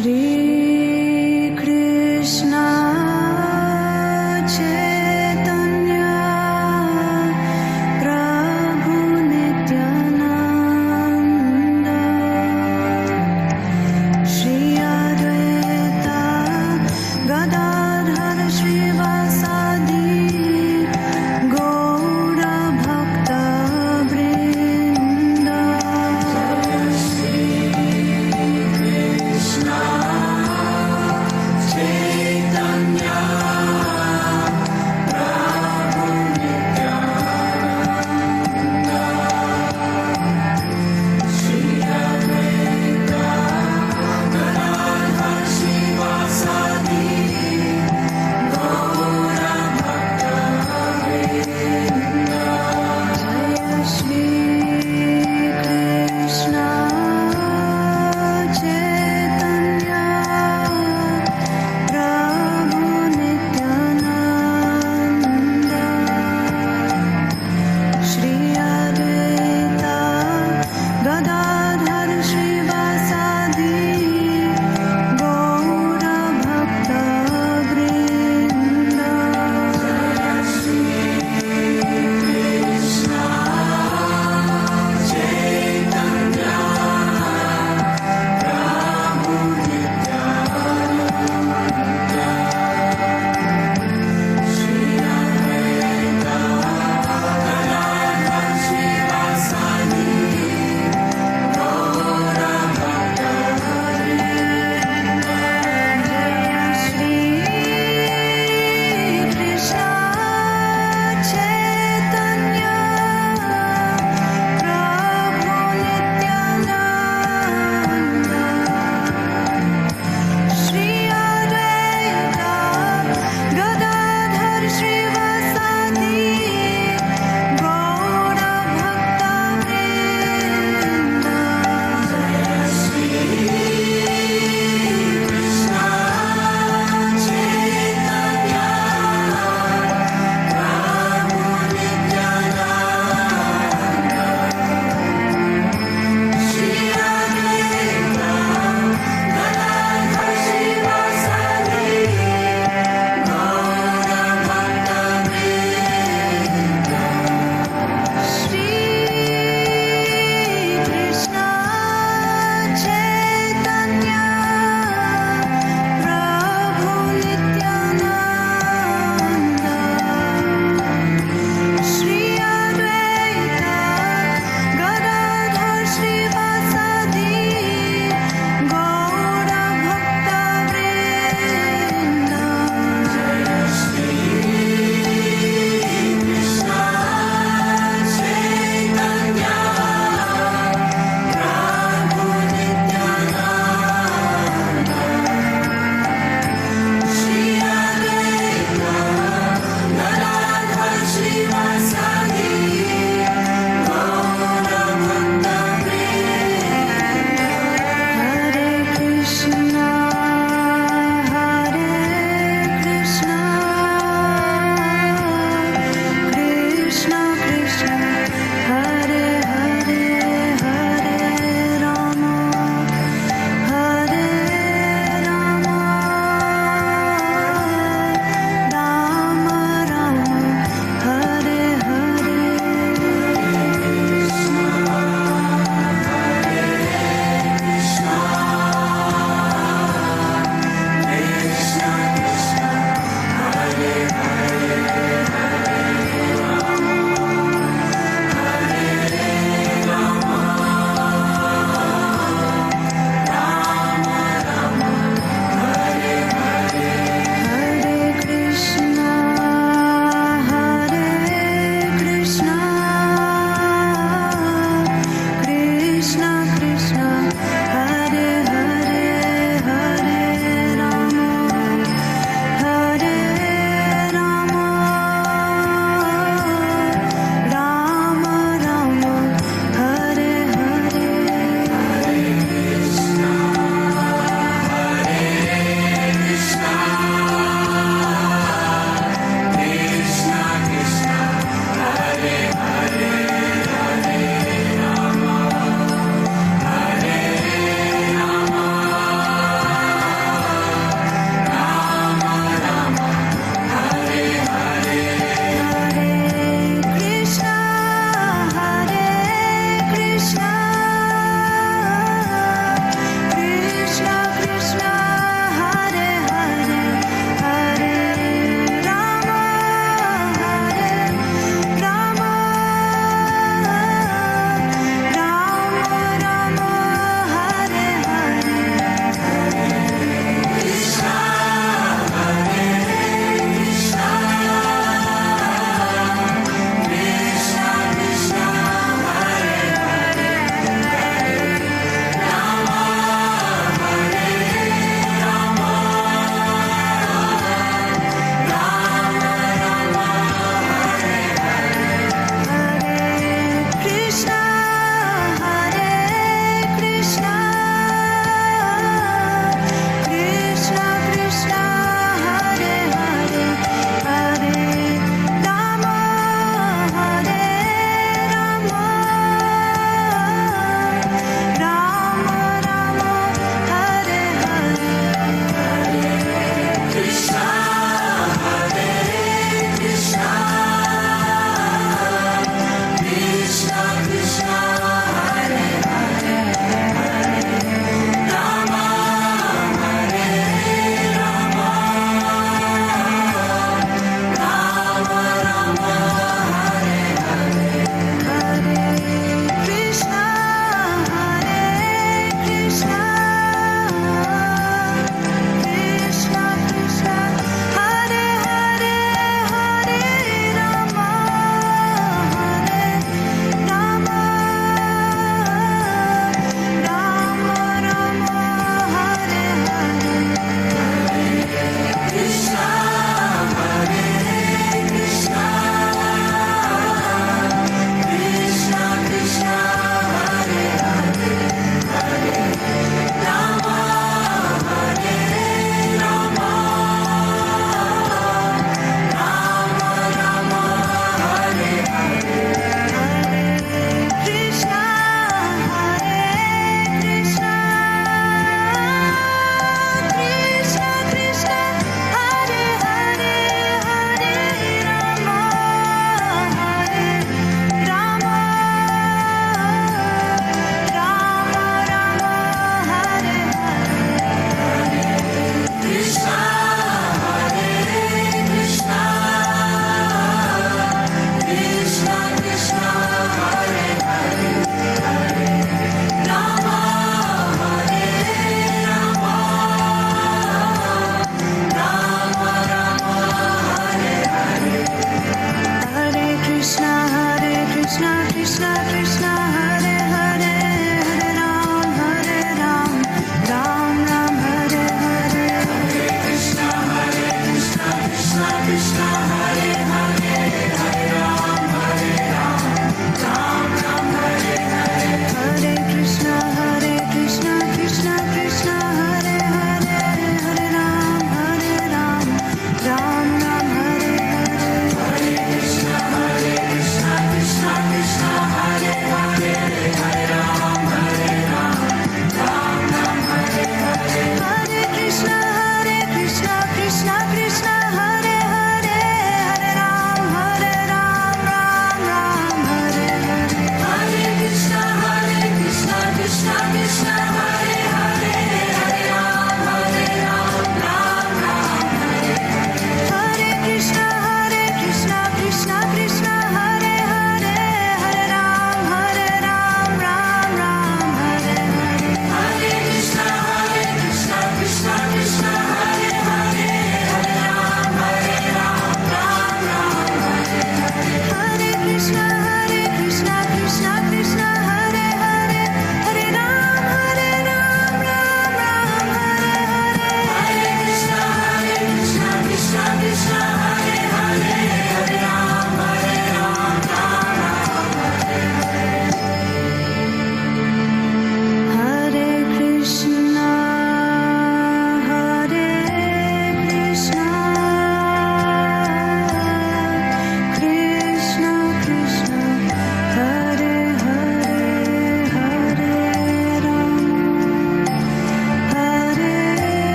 Shri Krishna Chaitanya Prabhu Nityananda Shri Advaita Gadadhar Shrivasadi Gaura Bhakta Vrinda Shri Krishna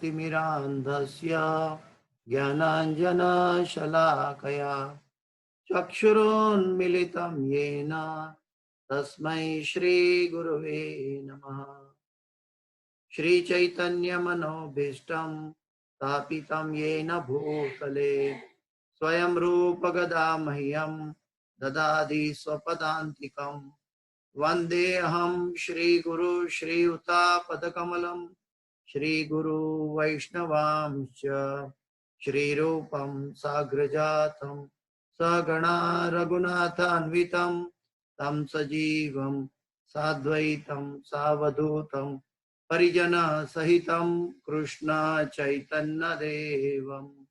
ज्ञानाञ्जनशलाकया ज्ञानाञ्जनशलाकया चक्षुरुन्मिलितं येन तस्मै श्रीगुरवे नमः। श्रीचैतन्यमनोभीष्टं स्थापितं येन भूतले स्वयं रूप गदा मह्यं ददाति स्वपदान्तिकम्। वन्देऽहं श्रीगुरु श्रीयुतापदकमलं श्रीगुरु वैष्णवांश्च श्रीरूपं साग्रजातं सगणा रघुनाथान्वितं तं सजीवं साद्वैतं सावधूतं परिजनसहितं कृष्ण चैतन्यदेवम्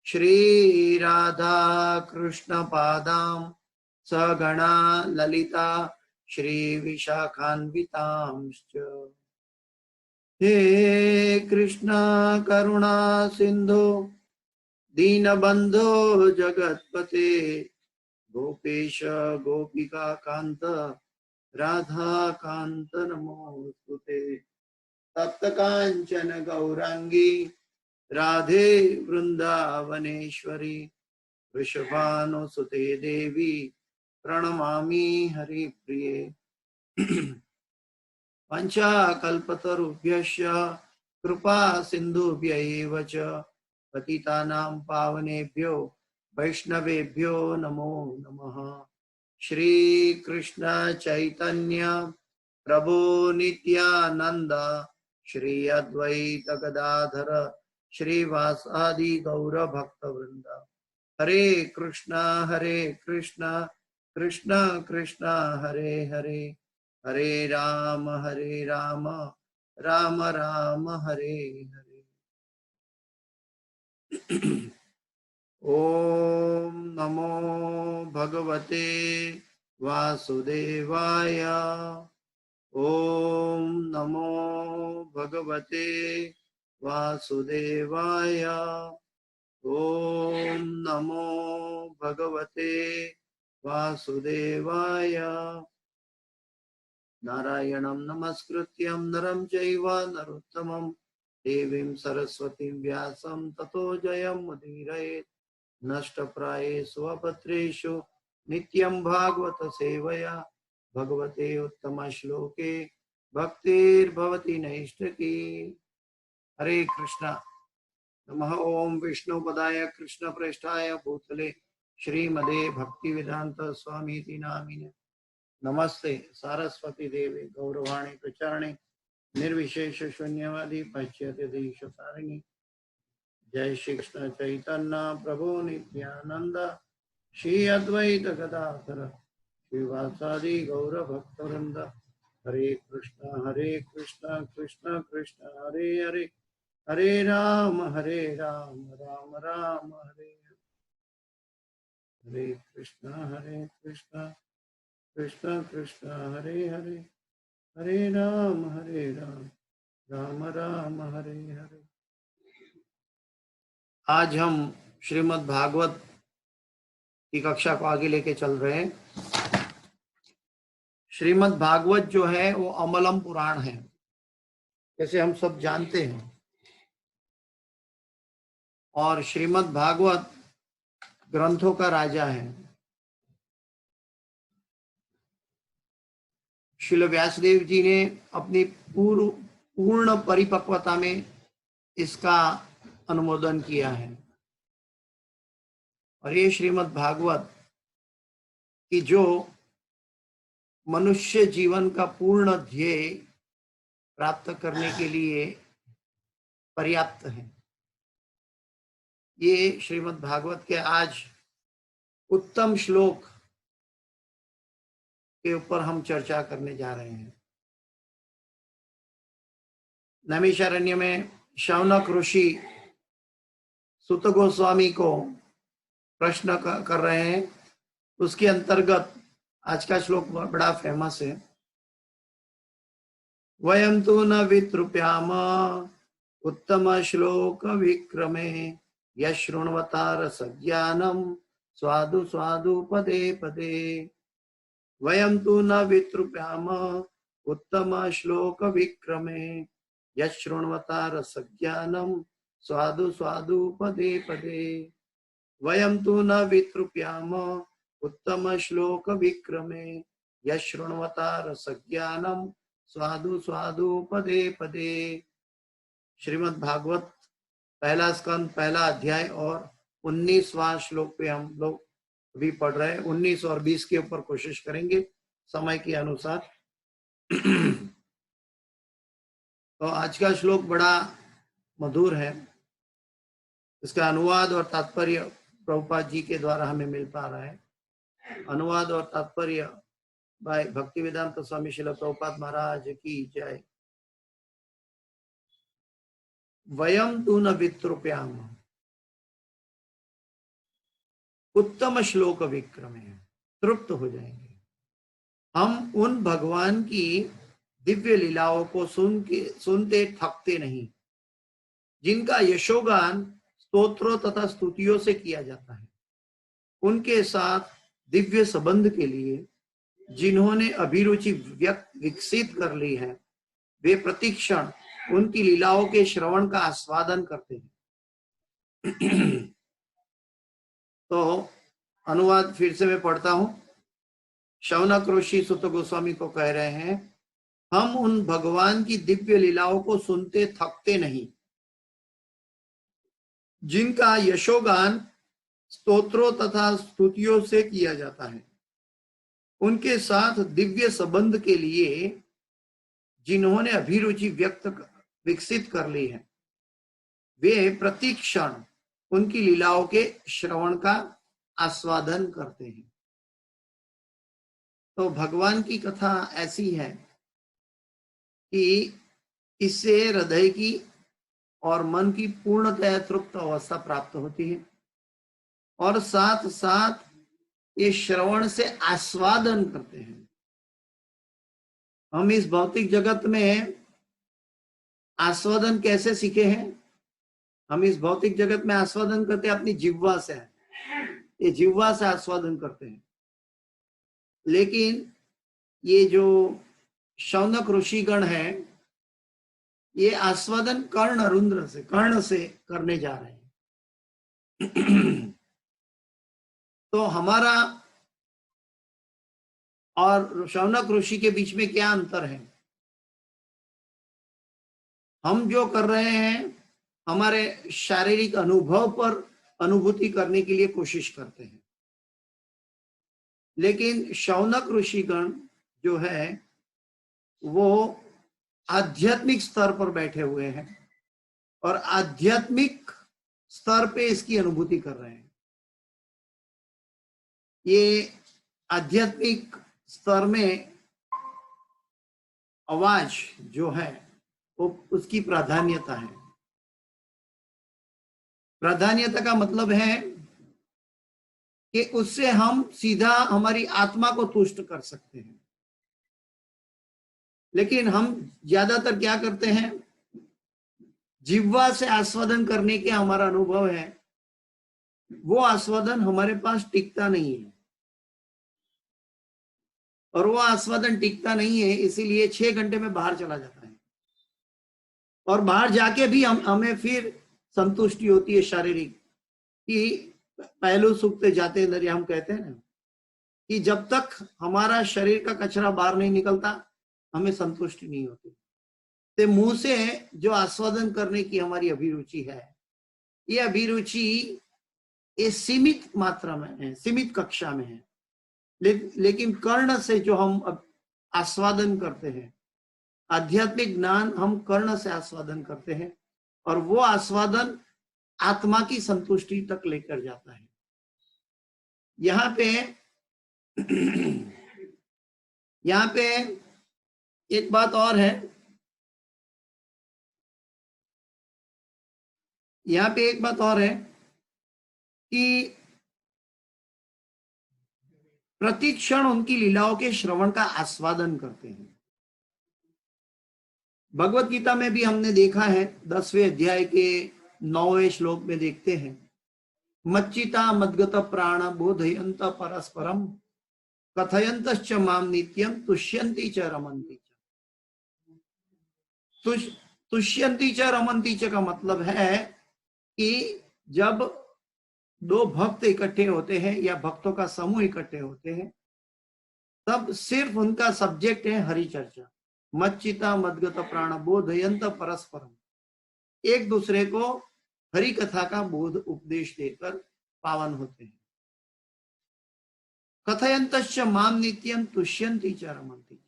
श्रीराधा कृष्णपादां सगणा ललिता श्रीविशाखान्वितांश्च। हे कृष्ण करुणा सिन्धु दीनबन्धो जगत्पते गोपेश गोपिका कान्त राधा कान्त नमोस्तुते। तप्त कांचन गौरांगी राधे वृंदावनेश्वरी वृषभानुसुते देवी प्रणमामि हरिप्रिये। पंचाकल्पतरुभ्यश्च कृपा सिन्धुभ्यैव च पतितानां पावनेभ्यो वैष्णवेभ्यो नमो नमः। श्री कृष्ण चैतन्य प्रभु नित्यानंद श्री अद्वैत गदाधर श्रीवासादि गौर भक्त वृंद। हरे कृष्णा कृष्ण कृष्ण हरे हरे हरे राम राम राम हरे हरे। ओम नमो भगवते वासुदेवाय। ओम नमो भगवते वासुदेवाय। ओम नमो भगवते वासुदेवाय। नारायणं नमस्कृत्यं नरं चैव नरोत्तमं देवीं सरस्वतीं व्यासं ततो जयमुदीरयेत्। नष्टप्रायेषु अपत्रेषु नित्यं भागवत सेवया भगवते उत्तम श्लोके भक्तिर्भवति नैष्ठिकी। हरे कृष्णा। नमः ओम विष्णुपदाय कृष्ण प्रेष्ठाय भूतले श्रीमदे भक्ति वेदांत स्वामी नामिने नमस्ते सारस्वती देवी गौरवाणी प्रचारिणे निर्विशेष शून्यवादी पश्यति देशतारिणी। जय श्री कृष्ण चैतन्य प्रभु नित्यानंद श्री अद्वैत गदाधर श्रीवासादि गौर भक्तवृंद। हरे कृष्ण कृष्ण कृष्ण हरे हरे हरे राम राम राम हरे हरे कृष्ण कृष्ण कृष्ण हरे हरे हरे राम राम राम हरे हरे। आज हम श्रीमद् भागवत की कक्षा को आगे लेके चल रहे हैं। श्रीमद् भागवत जो है वो अमलम पुराण है, जैसे हम सब जानते हैं। और श्रीमद् भागवत ग्रंथों का राजा है। श्रील व्यासदेव जी ने अपनी पूर्ण परिपक्वता में इसका अनुमोदन किया है। और ये श्रीमद् भागवत की जो मनुष्य जीवन का पूर्ण ध्येय प्राप्त करने के लिए पर्याप्त है। ये श्रीमद् भागवत के आज उत्तम श्लोक के ऊपर हम चर्चा करने जा रहे हैं। नैमिषारण्य में शौनक ऋषि सुत गोस्वामी को प्रश्न कर रहे हैं। उसके अंतर्गत आज का श्लोक बड़ा फेमस है। वयम तो न वितृप्याम उत्तम श्लोक विक्रमे यशृण्वता रसज्ञानम स्वादु स्वादु पदे पदे। वयम तो न वितृप्याम उत्तम श्लोक विक्रमे यशृण्वता रसज्ञानम स्वादु स्वादु पदे पदे वयम तु न वितृप्याम उत्तम श्लोक विक्रमे यशृण्वता रसज्ञानम स्वादु स्वादु पदे पदे। श्रीमद् भागवत पहला स्कंद पहला अध्याय और 19वां श्लोक पे हम लोग भी पढ़ रहे हैं। 19 और 20 के ऊपर कोशिश करेंगे समय के अनुसार। तो आज का श्लोक बड़ा मधुर है। इसका अनुवाद और तात्पर्य प्रभुपाद जी के द्वारा हमें मिल पा रहा है। अनुवाद और तात्पर्य भाई भक्तिवेदांत स्वामी श्रील प्रभुपाद महाराज की जय। वयम तु न वितृप्याम उत्तम श्लोक विक्रमे, तृप्त हो जाएंगे हम उन भगवान की दिव्य लीलाओं को सुनते थकते नहीं, जिनका यशोगान स्तोत्रों तथा स्तुतियों से किया जाता है। उनके साथ दिव्य संबंध के लिए जिन्होंने अभिरुचि विकसित कर ली है, वे प्रतिक्षण उनकी लीलाओं के श्रवण का आस्वादन करते हैं। तो अनुवाद फिर से मैं पढ़ता हूं। शौनक ऋषि सुत गोस्वामी को कह रहे हैं, हम उन भगवान की दिव्य लीलाओं को सुनते थकते नहीं, जिनका यशोगान स्तोत्रों तथा स्तुतियों से किया जाता है। उनके साथ दिव्य संबंध के लिए जिन्होंने अभिरुचि विकसित कर ली है, वे प्रतिक्षण उनकी लीलाओं के श्रवण का आस्वादन करते हैं। तो भगवान की कथा ऐसी है कि इससे हृदय की और मन की पूर्णतः तृप्त अवस्था प्राप्त होती है, और साथ साथ ये श्रवण से आस्वादन करते हैं। हम इस भौतिक जगत में आस्वादन कैसे सीखे हैं? हम इस भौतिक जगत में आस्वादन करते हैं अपनी जिह्वा से, ये जिह्वा से आस्वादन करते हैं। लेकिन ये जो शौनक ऋषिगण है, ये आस्वादन कर्ण रुद्र से, कर्ण से करने जा रहे हैं। तो हमारा और शौनक ऋषि के बीच में क्या अंतर है? हम जो कर रहे हैं हमारे शारीरिक अनुभव पर अनुभूति करने के लिए कोशिश करते हैं, लेकिन शौनक ऋषिगण जो है वो आध्यात्मिक स्तर पर बैठे हुए हैं और आध्यात्मिक स्तर पे इसकी अनुभूति कर रहे हैं। ये आध्यात्मिक स्तर में आवाज जो है वो उसकी प्राधान्यता है। प्राधान्यता का मतलब है कि उससे हम सीधा हमारी आत्मा को तुष्ट कर सकते हैं। लेकिन हम ज्यादातर क्या करते हैं, जिह्वा से आस्वादन करने के हमारा अनुभव है, वो आस्वादन हमारे पास टिकता नहीं है। और वो आस्वादन टिकता नहीं है, इसीलिए 6 घंटे में बाहर चला जाता है, और बाहर जाके भी हमें फिर संतुष्टि होती है शारीरिक कि पहलू सूखते जाते नरिया। हम कहते हैं ना कि जब तक हमारा शरीर का कचरा बाहर नहीं निकलता हमें संतुष्टि नहीं होती। तो मुंह से जो आस्वादन करने की हमारी अभिरुचि है, ये अभिरुचि ये सीमित मात्रा में है, सीमित कक्षा में है। लेकिन कर्ण से जो हम आस्वादन करते हैं, आध्यात्मिक ज्ञान हम कर्ण से आस्वादन करते हैं, और वो आस्वादन आत्मा की संतुष्टि तक लेकर जाता है। यहाँ पे एक बात और है, यहाँ पे एक बात और है कि प्रतिक्षण उनकी लीलाओं के श्रवण का आस्वादन करते हैं। भगवत गीता में भी हमने देखा है, 10वें अध्याय के 9वें श्लोक में देखते हैं, मच्चिता मद्गत प्राण बोधयंत परस्परम कथयंतश्च माम नित्यम तुष्यन्ति च रमन्ति च। तुष्यंती च रमंती च का मतलब है कि जब दो भक्त इकट्ठे होते हैं या भक्तों का समूह इकट्ठे होते हैं, तब सिर्फ उनका सब्जेक्ट है हरि चर्चा। मच्चिता मदगत प्राण बोधयंत परस्परम, एक दूसरे को हरि कथा का बोध उपदेश देकर पावन होते हैं। कथयंतश्च माम नित्यम तुष्यंती च रमंती च,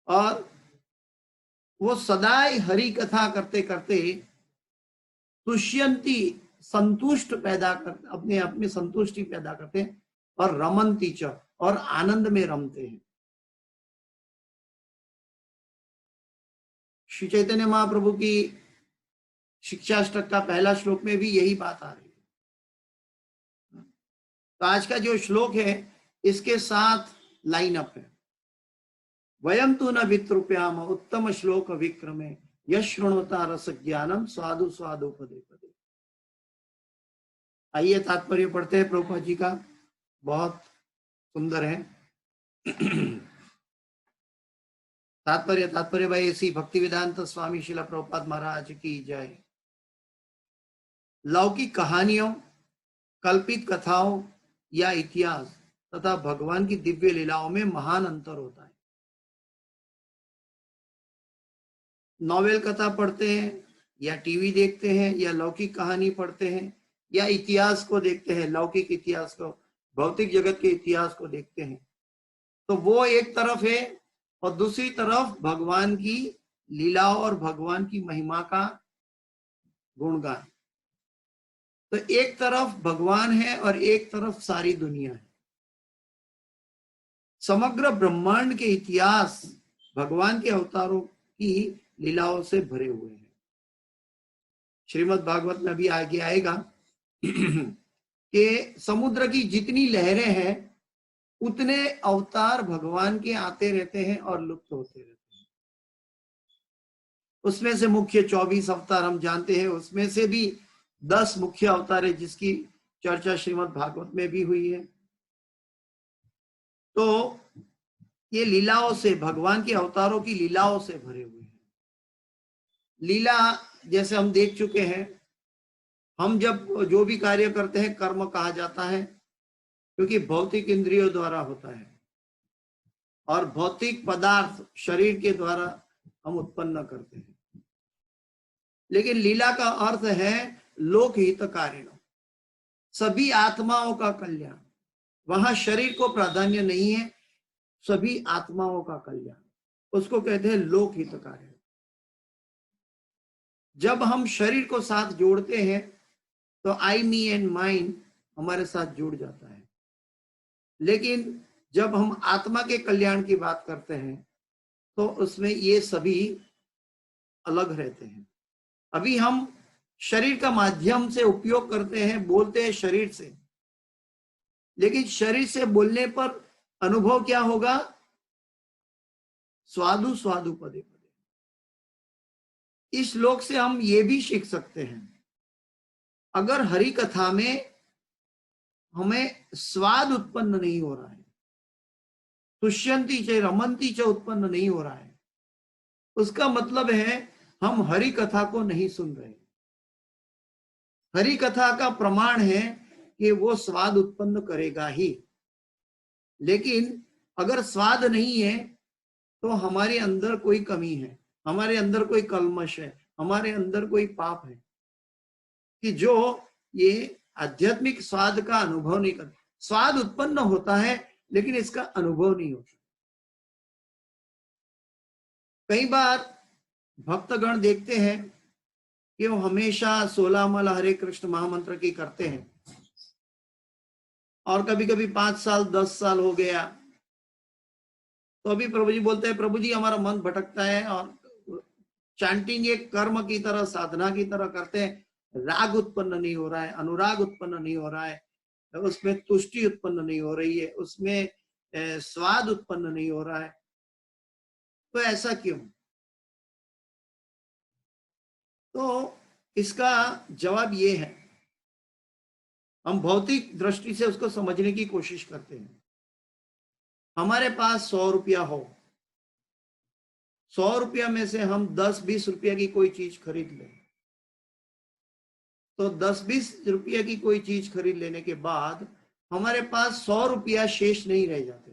और वो सदाई हरि कथा करते करते तुष्यंती, संतुष्ट पैदा कर, अपने आप में संतुष्टि पैदा करते हैं, और रमंती च, और आनंद में रमते हैं। श्री चैतन्य महाप्रभु की शिक्षाष्टक का पहला श्लोक में भी यही बात आ रही है। तो आज का जो श्लोक है इसके साथ लाइन अप है। वयम तु न वित्रुप्याम उत्तम श्लोक विक्रमे यश शृणोता रस ज्ञानम स्वादु स्वादु पदे पदे। आइए तात्पर्य पढ़ते हैं प्रभुपाद जी का, बहुत सुंदर है। तात्पर्य भाई ऐसी भक्ति वेदांत स्वामी शिला प्रभुपाद महाराज की जय। लौकिक कहानियों, कल्पित कथाओं या इतिहास तथा भगवान की दिव्य लीलाओं में महान अंतर होता है। नॉवेल कथा पढ़ते हैं या टीवी देखते हैं या लौकिक कहानी पढ़ते हैं या इतिहास को देखते हैं, लौकिक इतिहास को, भौतिक जगत के इतिहास को देखते हैं, तो वो एक तरफ है, और दूसरी तरफ भगवान की लीलाओं और भगवान की महिमा का गुणगान। तो एक तरफ भगवान है और एक तरफ सारी दुनिया है। समग्र ब्रह्मांड के इतिहास भगवान के अवतारों की लीलाओं से भरे हुए हैं। श्रीमद् भागवत में भी आगे आएगा कि समुद्र की जितनी लहरें हैं उतने अवतार भगवान के आते रहते हैं और लुप्त होते रहते हैं। उसमें से मुख्य 24 अवतार हम जानते हैं, उसमें से भी 10 मुख्य अवतार है जिसकी चर्चा श्रीमद् भागवत में भी हुई है। तो ये लीलाओं से, भगवान के अवतारों की लीलाओं से भरे हुए हैं। लीला जैसे हम देख चुके हैं, हम जब जो भी कार्य करते हैं कर्म कहा जाता है, क्योंकि भौतिक इंद्रियों द्वारा होता है और भौतिक पदार्थ शरीर के द्वारा हम उत्पन्न करते हैं। लेकिन लीला का अर्थ है लोकहित कार्य, सभी आत्माओं का कल्याण। वहां शरीर को प्राधान्य नहीं है, सभी आत्माओं का कल्याण, उसको कहते हैं लोकहित कार्य। जब हम शरीर को साथ जोड़ते हैं तो आई, मी एंड माइंड हमारे साथ जुड़ जाता है। लेकिन जब हम आत्मा के कल्याण की बात करते हैं तो उसमें ये सभी अलग रहते हैं। अभी हम शरीर का माध्यम से उपयोग करते हैं, बोलते हैं शरीर से, लेकिन शरीर से बोलने पर अनुभव क्या होगा? स्वादु स्वादु पदे पदे। इस श्लोक से हम ये भी सीख सकते हैं, अगर हरि कथा में हमें स्वाद उत्पन्न नहीं हो रहा है, तुष्यंती च रमंती च उत्पन्न नहीं हो रहा है, उसका मतलब है हम हरि कथा को नहीं सुन रहे। हरि कथा का प्रमाण है कि वो स्वाद उत्पन्न करेगा ही, लेकिन अगर स्वाद नहीं है तो हमारे अंदर कोई कमी है, हमारे अंदर कोई कल्मश है, हमारे अंदर कोई पाप है कि जो ये आध्यात्मिक स्वाद का अनुभव नहीं करता। स्वाद उत्पन्न होता है लेकिन इसका अनुभव नहीं होता। कई बार भक्तगण देखते हैं कि वो हमेशा 16 माला हरे कृष्ण महामंत्र की करते हैं, और कभी कभी 5 साल 10 साल हो गया तो अभी प्रभु जी बोलते हैं, प्रभु जी हमारा मन भटकता है, और चैंटिंग एक कर्म की तरह, साधना की तरह करते हैं, राग उत्पन्न नहीं हो रहा है, अनुराग उत्पन्न नहीं हो रहा है, उसमें तुष्टि उत्पन्न नहीं हो रही है, उसमें स्वाद उत्पन्न नहीं हो रहा है। तो ऐसा क्यों? तो इसका जवाब ये है, हम भौतिक दृष्टि से उसको समझने की कोशिश करते हैं। हमारे पास 100 रुपया हो 100 रुपया में से हम 10-20 रुपया की कोई चीज खरीद लें, तो 10-20 रुपया की कोई चीज खरीद लेने के बाद हमारे पास 100 रुपया शेष नहीं रह जाते,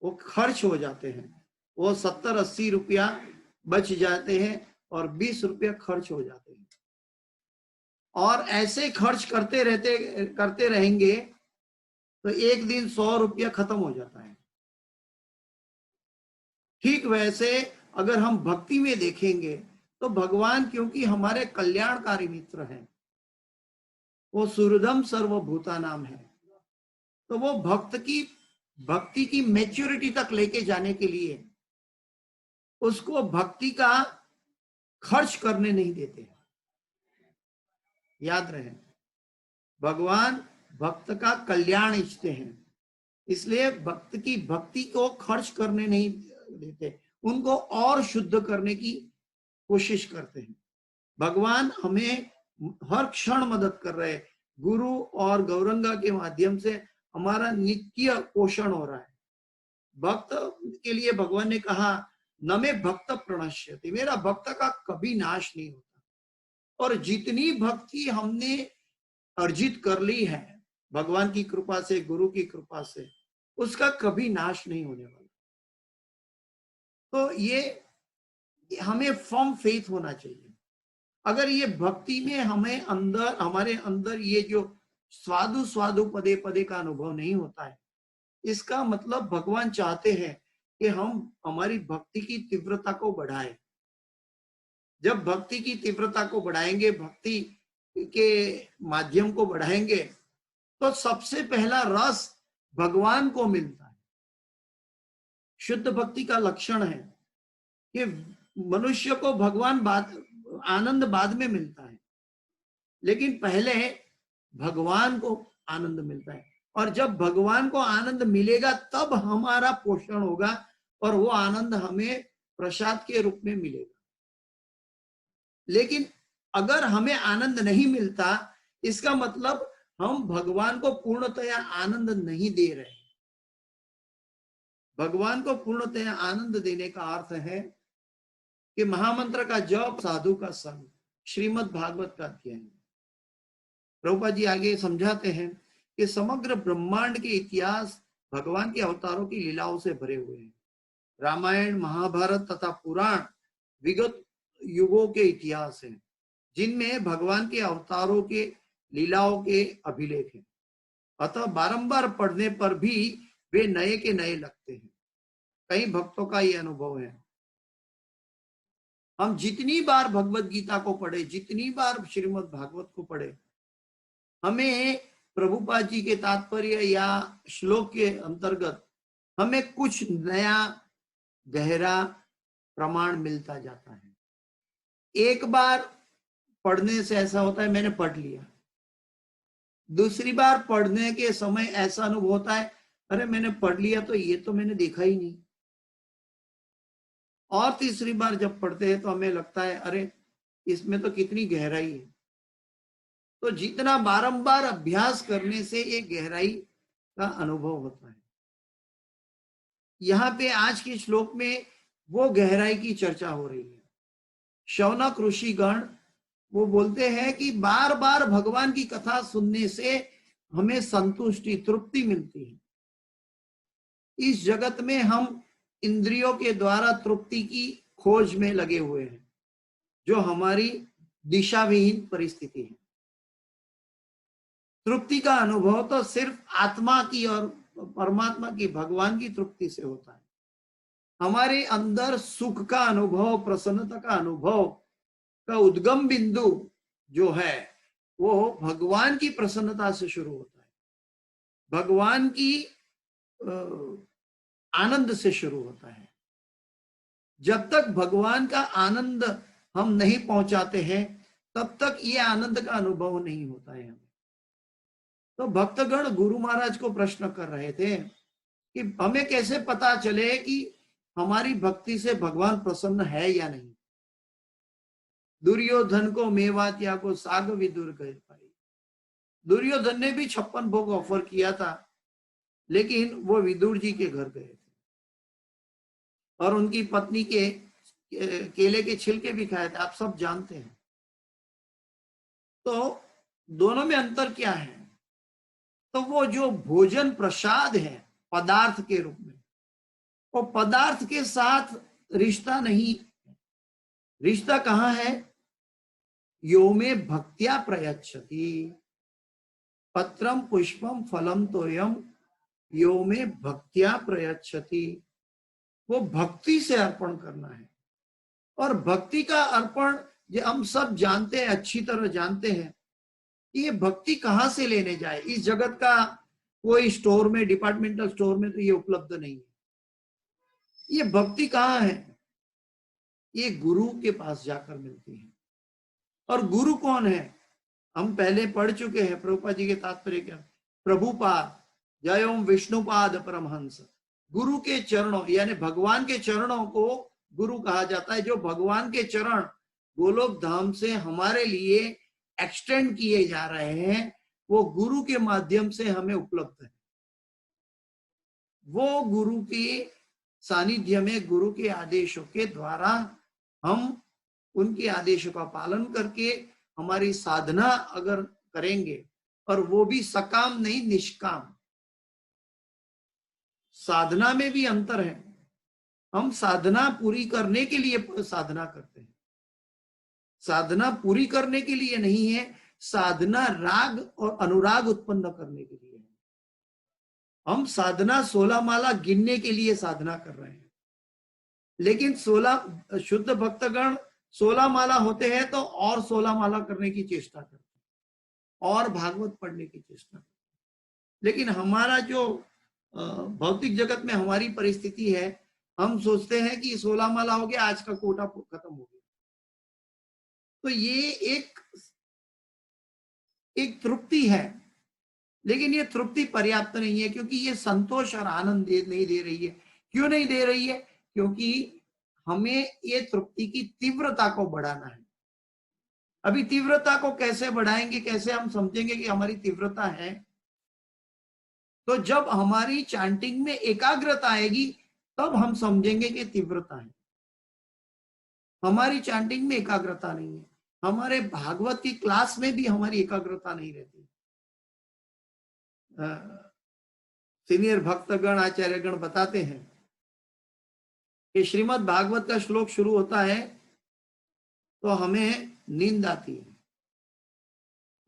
वो खर्च हो जाते हैं। वो 70-80 रुपया बच जाते हैं और 20 रुपया खर्च हो जाते हैं। और ऐसे खर्च करते रहेंगे तो एक दिन 100 रुपया खत्म हो जाता है। ठीक वैसे अगर हम भक्ति में देखेंगे तो भगवान क्योंकि हमारे कल्याणकारी मित्र हैं, वो सुहृदम सर्वभूता नाम है, तो वो भक्ति की मैच्योरिटी तक लेके जाने के लिए उसको भक्ति का खर्च करने नहीं देते। याद रहे, भगवान भक्त का कल्याण इच्छते हैं, इसलिए भक्ति को खर्च करने नहीं देते, उनको और शुद्ध करने की कोशिश करते हैं। भगवान हमें हर क्षण मदद कर रहे हैं। गुरु और गौरंगा के माध्यम से हमारा नित्य पोषण हो रहा है। भक्त के लिए भगवान ने कहा न में भक्त प्रणश्यति, मेरा भक्त का कभी नाश नहीं होता। और जितनी भक्ति हमने अर्जित कर ली है भगवान की कृपा से, गुरु की कृपा से, उसका कभी नाश नहीं होने वाला। तो ये हमें फर्म फेथ होना चाहिए। अगर ये भक्ति में हमारे अंदर ये जो स्वादु स्वादु पदे पदे का अनुभव नहीं होता है, इसका मतलब भगवान चाहते हैं कि हम हमारी भक्ति की तीव्रता को बढ़ाएं। जब भक्ति की तीव्रता को बढ़ाएंगे, भक्ति के माध्यम को बढ़ाएंगे, तो सबसे पहला रस भगवान को मिलता है। शुद्ध भक्ति का लक्षण है कि मनुष्य को आनंद बाद में मिलता है, लेकिन पहले भगवान को आनंद मिलता है। और जब भगवान को आनंद मिलेगा तब हमारा पोषण होगा और वो आनंद हमें प्रसाद के रूप में मिलेगा। लेकिन अगर हमें आनंद नहीं मिलता, इसका मतलब हम भगवान को पूर्णतया आनंद नहीं दे रहे। भगवान को पूर्णतया आनंद देने का अर्थ है कि महामंत्र का जप, साधु का संग, श्रीमद् भागवत का अध्ययन। प्रभुपाद जी आगे समझाते हैं कि समग्र ब्रह्मांड के इतिहास भगवान के अवतारों की लीलाओं से भरे हुए हैं। रामायण, महाभारत तथा पुराण विगत युगों के इतिहास हैं, जिनमें भगवान के अवतारों के लीलाओं के अभिलेख हैं। अतः बारंबार पढ़ने पर भी वे नए के नए लगते हैं। कई भक्तों का ये अनुभव है। हम जितनी बार भगवत गीता को पढ़े, जितनी बार श्रीमद् भागवत को पढ़े, हमें प्रभुपाद जी के तात्पर्य या श्लोक के अंतर्गत हमें कुछ नया गहरा प्रमाण मिलता जाता है। एक बार पढ़ने से ऐसा होता है मैंने पढ़ लिया, दूसरी बार पढ़ने के समय ऐसा अनुभव होता है अरे मैंने पढ़ लिया तो ये तो मैंने देखा ही नहीं। और तीसरी बार जब पढ़ते हैं तो हमें लगता है अरे इसमें तो कितनी गहराई है। तो जितना बारंबार अभ्यास करने से ये गहराई का अनुभव होता है। यहाँ पे आज के श्लोक में वो गहराई की चर्चा हो रही है। शौनक ऋषिगण वो बोलते हैं कि बार बार भगवान की कथा सुनने से हमें संतुष्टि, तृप्ति मिलती है। इस जगत में हम इंद्रियों के द्वारा तृप्ति की खोज में लगे हुए हैं, जो हमारी दिशाविहीन परिस्थिति है। तृप्ति का अनुभव तो सिर्फ आत्मा की और परमात्मा की, भगवान की तृप्ति से होता है। हमारे अंदर सुख का अनुभव, प्रसन्नता का अनुभव का उद्गम बिंदु जो है वो भगवान की प्रसन्नता से शुरू होता है, भगवान की आनंद से शुरू होता है। जब तक भगवान का आनंद हम नहीं पहुंचाते हैं तब तक ये आनंद का अनुभव नहीं होता है हमें। तो भक्तगण गुरु महाराज को प्रश्न कर रहे थे कि हमें कैसे पता चले कि हमारी भक्ति से भगवान प्रसन्न है या नहीं। दुर्योधन को मेवातिया को साग विदुर कह पाई। दुर्योधन ने भी 56 भोग ऑफर किया था, लेकिन वो विदुर जी के घर गए थे और उनकी पत्नी के केले के छिलके भी खाए थे, आप सब जानते हैं। तो दोनों में अंतर क्या है? तो वो जो भोजन प्रसाद है पदार्थ के रूप में, वो पदार्थ के साथ रिश्ता नहीं। रिश्ता कहाँ है? यो में भक्त्या प्रयच्छति पत्रम पुष्पम फलम तोयम यो में भक्त्या प्रयच्छति। वो भक्ति से अर्पण करना है। और भक्ति का अर्पण जो हम सब जानते हैं, अच्छी तरह जानते हैं, ये भक्ति कहाँ से लेने जाए? इस जगत का कोई स्टोर में, डिपार्टमेंटल स्टोर में तो ये उपलब्ध नहीं है। ये भक्ति कहाँ है? ये गुरु के पास जाकर मिलती है। और गुरु कौन है? हम पहले पढ़ चुके हैं प्रभुपाद जी के तात्पर्य क्या। प्रभुपाद जय ओम विष्णुपाद परमहंस। गुरु के चरणों यानी भगवान के चरणों को गुरु कहा जाता है। जो भगवान के चरण गोलोक धाम से हमारे लिए एक्सटेंड किए जा रहे हैं, वो गुरु के माध्यम से हमें उपलब्ध है। वो गुरु के सानिध्य में, गुरु के आदेशों के द्वारा हम उनके आदेशों का पालन करके हमारी साधना अगर करेंगे, और वो भी सकाम नहीं निष्काम। साधना में भी अंतर है। हम साधना पूरी करने के लिए साधना करते हैं, साधना पूरी करने के लिए नहीं है। साधना राग और अनुराग उत्पन्न करने के लिए है। हम साधना 16 माला गिनने के लिए साधना कर रहे हैं, लेकिन 16 शुद्ध भक्तगण 16 माला होते हैं तो और 16 माला करने की चेष्टा करते हैं और भागवत पढ़ने की चेष्टा करते हैं। लेकिन हमारा जो भौतिक जगत में हमारी परिस्थिति है, हम सोचते हैं कि 16 माला हो गया, आज का कोटा खत्म हो गया। तो ये एक तृप्ति है, लेकिन ये तृप्ति पर्याप्त नहीं है, क्योंकि ये संतोष और आनंद नहीं दे रही है। क्यों नहीं दे रही है? क्योंकि हमें ये तृप्ति की तीव्रता को बढ़ाना है। अभी तीव्रता को कैसे बढ़ाएंगे, कैसे हम समझेंगे कि हमारी तीव्रता है? तो जब हमारी चैंटिंग में एकाग्रता आएगी तब हम समझेंगे कि तीव्रता है। हमारी चैंटिंग में एकाग्रता नहीं है, हमारे भागवत की क्लास में भी हमारी एकाग्रता नहीं रहती। सीनियर भक्तगण, आचार्यगण बताते हैं कि श्रीमद् भागवत का श्लोक शुरू होता है तो हमें नींद आती है,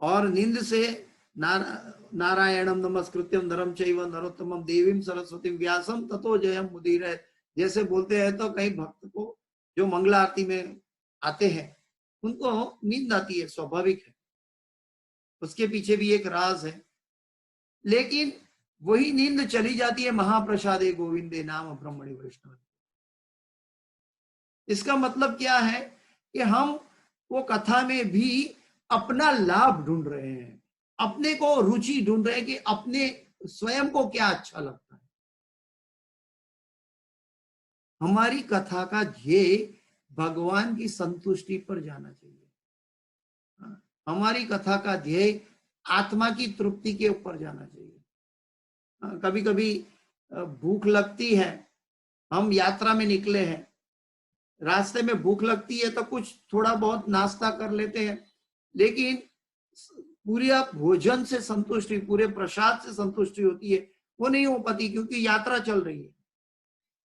और नींद से नारायणम नमस्कृत्यम नरम चैव नरोत्तमम देवीम सरस्वतीम व्यासम ततो जयम मुदीरये जैसे बोलते हैं, तो कई भक्त को जो मंगला आरती में आते हैं उनको नींद आती है, स्वाभाविक है। उसके पीछे भी एक राज है। लेकिन वही नींद चली जाती है महाप्रसादे गोविंदे नाम ब्रह्मणि वैष्णव। इसका मतलब क्या है कि हम वो कथा में भी अपना लाभ ढूंढ रहे हैं, अपने को रुचि ढूंढ रहे हैं कि अपने स्वयं को क्या अच्छा लगता है। हमारी कथा का ध्येय भगवान की संतुष्टि पर जाना चाहिए। हमारी कथा का ध्येय आत्मा की तृप्ति के ऊपर जाना चाहिए। कभी कभी भूख लगती है, हम यात्रा में निकले हैं, रास्ते में भूख लगती है तो कुछ थोड़ा बहुत नाश्ता कर लेते हैं, लेकिन पूरे भोजन से संतुष्टि, पूरे प्रसाद से संतुष्टि होती है वो नहीं हो पाती, क्योंकि यात्रा चल रही है।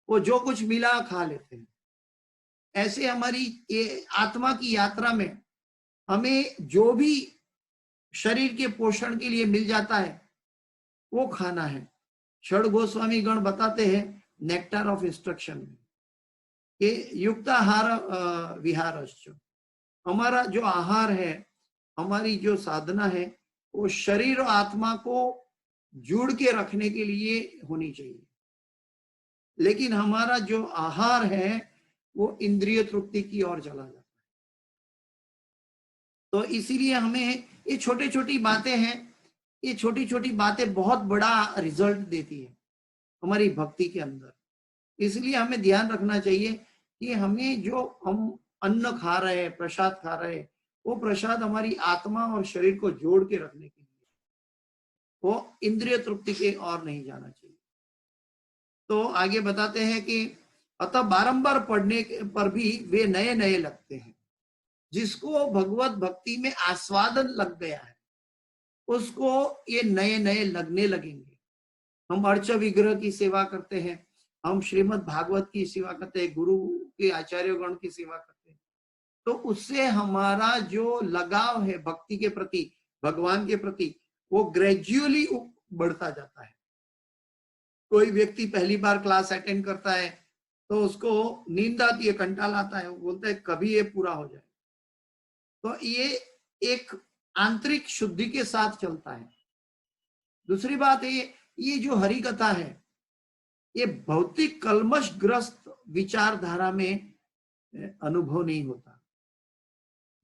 वो जो कुछ मिला खा लेते हैं। ऐसे हमारी ये आत्मा की यात्रा में हमें जो भी शरीर के पोषण के लिए मिल जाता है वो खाना है। षड गोस्वामी गण बताते हैं नेक्टर ऑफ इंस्ट्रक्शन में कि युक्ताहार विहारश्च। हमारा जो आहार है, हमारी जो साधना है, वो शरीर और आत्मा को जोड़ के रखने के लिए होनी चाहिए। लेकिन हमारा जो आहार है वो इंद्रिय तृप्ति की ओर चला जाता है। तो इसीलिए हमें ये छोटी छोटी बातें हैं, ये छोटी छोटी बातें बहुत बड़ा रिजल्ट देती है हमारी भक्ति के अंदर। इसलिए हमें ध्यान रखना चाहिए कि हमें जो हम अन्न खा रहे हैं, प्रसाद खा रहे हैं, वो प्रसाद हमारी आत्मा और शरीर को जोड़ के रखने के लिए, वो इंद्रिय तृप्ति के और नहीं जाना चाहिए। तो आगे बताते हैं कि अतः बारंबार पढ़ने पर भी वे नए नए लगते हैं। जिसको भगवत भक्ति में आस्वादन लग गया है उसको ये नए नए लगने लगेंगे। हम अर्च विग्रह की सेवा करते हैं, हम श्रीमद् भागवत की सेवा करते हैं, गुरु के आचार्यगण की सेवा करते हैं, तो उससे हमारा जो लगाव है भक्ति के प्रति, भगवान के प्रति, वो ग्रेजुअली बढ़ता जाता है। कोई व्यक्ति पहली बार क्लास अटेंड करता है तो उसको नींद आती है, कंटाल आता है, वो बोलता है कभी ये पूरा हो जाए। तो ये एक आंतरिक शुद्धि के साथ चलता है। दूसरी बात है, ये जो हरि कथा है ये भौतिक कलमशग्रस्त विचारधारा में अनुभव नहीं होता।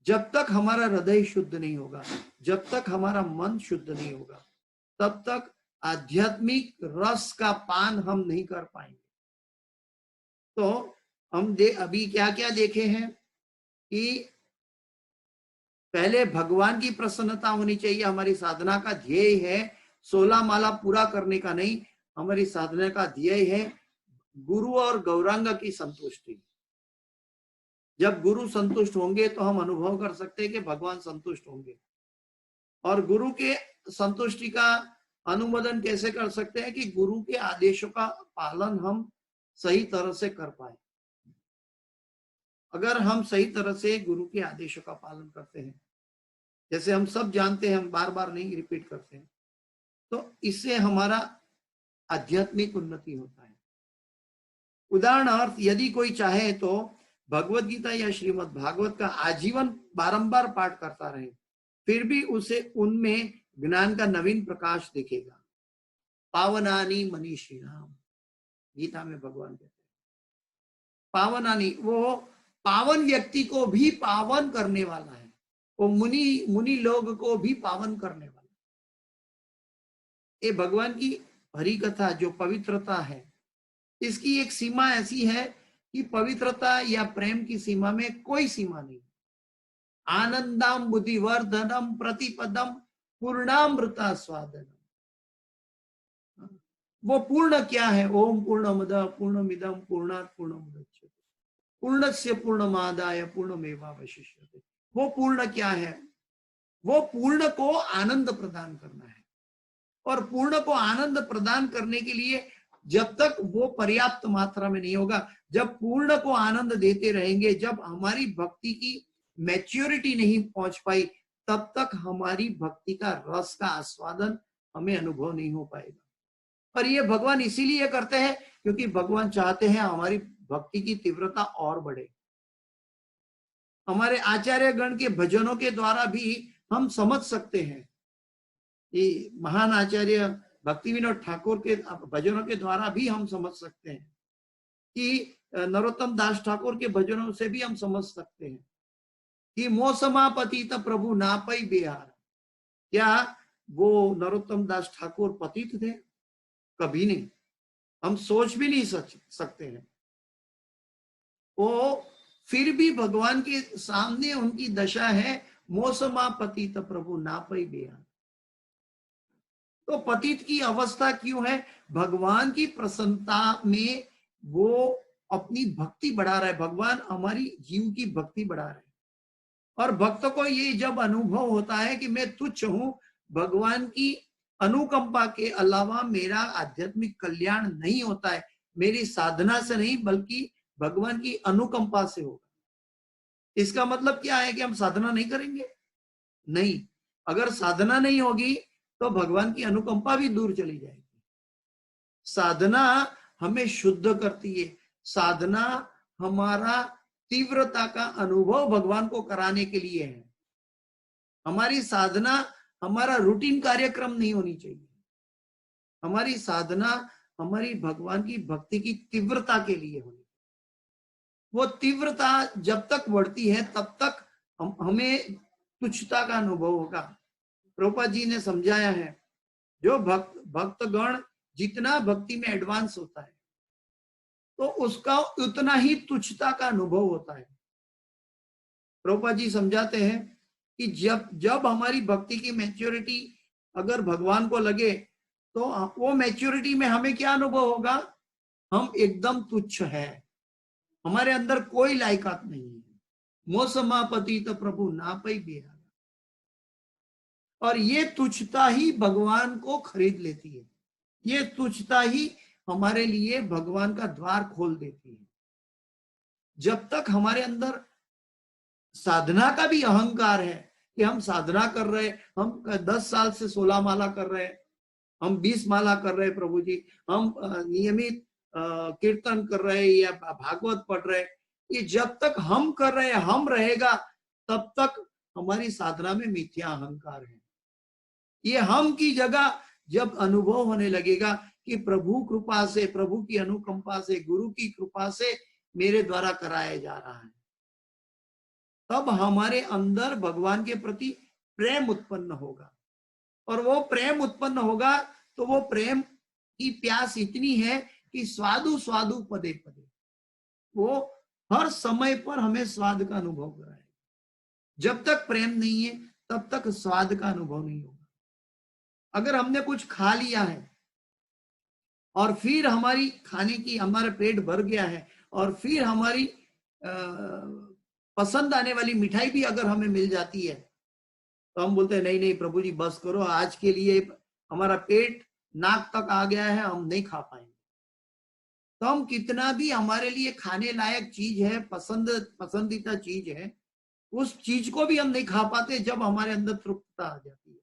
जब तक हमारा हृदय शुद्ध नहीं होगा, जब तक हमारा मन शुद्ध नहीं होगा, तब तक आध्यात्मिक रस का पान हम नहीं कर पाएंगे। तो हम अभी क्या क्या देखे हैं कि पहले भगवान की प्रसन्नता होनी चाहिए। हमारी साधना का ध्येय है 16 माला पूरा करने का नहीं, हमारी साधना का ध्येय है गुरु और गौरांग की संतुष्टि। जब गुरु संतुष्ट होंगे तो हम अनुभव कर सकते हैं कि भगवान संतुष्ट होंगे। और गुरु के संतुष्टि का अनुमोदन कैसे कर सकते हैं कि गुरु के आदेशों का पालन हम सही तरह से कर पाए। अगर हम सही तरह से गुरु के आदेशों का पालन करते हैं, जैसे हम सब जानते हैं, हम बार बार नहीं रिपीट करते हैं, तो इससे हमारा आध्यात्मिक उन्नति होता है। उदाहरणार्थ यदि कोई चाहे तो भगवत गीता या श्रीमद् भागवत का आजीवन बारंबार पाठ करता रहे, फिर भी उसे उनमें ज्ञान का नवीन प्रकाश दिखेगा। पावनानी मनीषिणाम, गीता में भगवान कहते हैं पावनानी, वो पावन व्यक्ति को भी पावन करने वाला है, वो मुनि लोग को भी पावन करने वाला है। ये भगवान की हरि कथा जो पवित्रता है, इसकी एक सीमा ऐसी है कि पवित्रता या प्रेम की सीमा में कोई सीमा नहीं। आनंदम बुद्धिवर्धनम प्रतिपदम पूर्णामृता स्वादनम। वो पूर्ण क्या है? ओम पूर्णमद पूर्णमिदम पूर्णात् पूर्णमुदच्यते पूर्णस्य पूर्णमादाय पूर्णमेवावशिष्यते। वो पूर्ण क्या है? वो पूर्ण को आनंद प्रदान करना है। और पूर्ण को आनंद प्रदान करने के लिए जब तक वो पर्याप्त मात्रा में नहीं होगा, जब पूर्ण को आनंद देते रहेंगे, जब हमारी भक्ति की मैच्योरिटी नहीं पहुंच पाई, तब तक हमारी भक्ति का रस का आस्वादन हमें अनुभव नहीं हो पाएगा। और ये भगवान इसीलिए करते हैं क्योंकि भगवान चाहते हैं हमारी भक्ति की तीव्रता और बढ़े। हमारे आचार्य गण के भजनों के द्वारा भी हम समझ सकते हैं, ये महान आचार्य भक्ति विनोद ठाकुर के भजनों के द्वारा भी हम समझ सकते हैं, कि नरोत्तम दास ठाकुर के भजनों से भी हम समझ सकते हैं कि मौसमा पतित प्रभु नापई बिहार। क्या वो नरोत्तम दास ठाकुर पतित थे? कभी नहीं, हम सोच भी नहीं सकते हैं। वो फिर भी भगवान के सामने उनकी दशा है मौसमा पतित प्रभु नापई बिहार। तो पतित की अवस्था क्यों है? भगवान की प्रसन्नता में वो अपनी भक्ति बढ़ा रहा है, भगवान हमारी जीव की भक्ति बढ़ा रहे हैं। और भक्त को ये जब अनुभव होता है कि मैं तुच्छ हूं, भगवान की अनुकंपा के अलावा मेरा आध्यात्मिक कल्याण नहीं होता है, मेरी साधना से नहीं बल्कि भगवान की अनुकंपा से होगा। इसका मतलब क्या है कि हम साधना नहीं करेंगे? नहीं, अगर साधना नहीं होगी तो भगवान की अनुकंपा भी दूर चली जाएगी। साधना हमें शुद्ध करती है, साधना हमारा तीव्रता का अनुभव भगवान को कराने के लिए है। हमारी साधना हमारा रूटीन कार्यक्रम नहीं होनी चाहिए। हमारी साधना हमारी भगवान की भक्ति की तीव्रता के लिए होनी। वो तीव्रता जब तक बढ़ती है तब तक हमें तुच्छता का अनुभव होगा। प्रभुपाद जी ने समझाया है, जो भक्तगण जितना भक्ति में एडवांस होता है तो उसका उतना ही तुच्छता का अनुभव होता है। प्रभुपाद जी समझाते हैं कि जब हमारी भक्ति की मैच्योरिटी अगर भगवान को लगे तो वो मैच्योरिटी में हमें क्या अनुभव होगा? हम एकदम तुच्छ हैं, हमारे अंदर कोई लायकात नहीं है। मोसमापति तो प्रभु ना पई बेरा, और ये तुच्छता ही भगवान को खरीद लेती है। ये तुच्छता ही हमारे लिए भगवान का द्वार खोल देती है। जब तक हमारे अंदर साधना का भी अहंकार है कि हम साधना कर रहे, हम 10 साल से 16 माला कर रहे, हम 20 माला कर रहे प्रभु जी, हम नियमित कीर्तन कर रहे या भागवत पढ़ रहे, ये जब तक हम कर रहे हम रहेगा, तब तक हमारी साधना में मिथ्या अहंकार है। ये हम की जगह जब अनुभव होने लगेगा कि प्रभु कृपा से, प्रभु की अनुकंपा से, गुरु की कृपा से मेरे द्वारा कराया जा रहा है, तब हमारे अंदर भगवान के प्रति प्रेम उत्पन्न होगा। और वो प्रेम उत्पन्न होगा तो वो प्रेम की प्यास इतनी है कि स्वादु स्वादु पदे पदे, वो हर समय पर हमें स्वाद का अनुभव कराएगा। जब तक प्रेम नहीं है तब तक स्वाद का अनुभव नहीं होगा। अगर हमने कुछ खा लिया है और फिर हमारी खाने की, हमारा पेट भर गया है और फिर हमारी पसंद आने वाली मिठाई भी अगर हमें मिल जाती है, तो हम बोलते हैं नहीं नहीं प्रभु जी बस करो, आज के लिए हमारा पेट नाक तक आ गया है, हम नहीं खा पाएंगे। तो हम कितना भी हमारे लिए खाने लायक चीज है, पसंदीदा चीज है, उस चीज को भी हम नहीं खा पाते जब हमारे अंदर तृप्तता आ जाती है।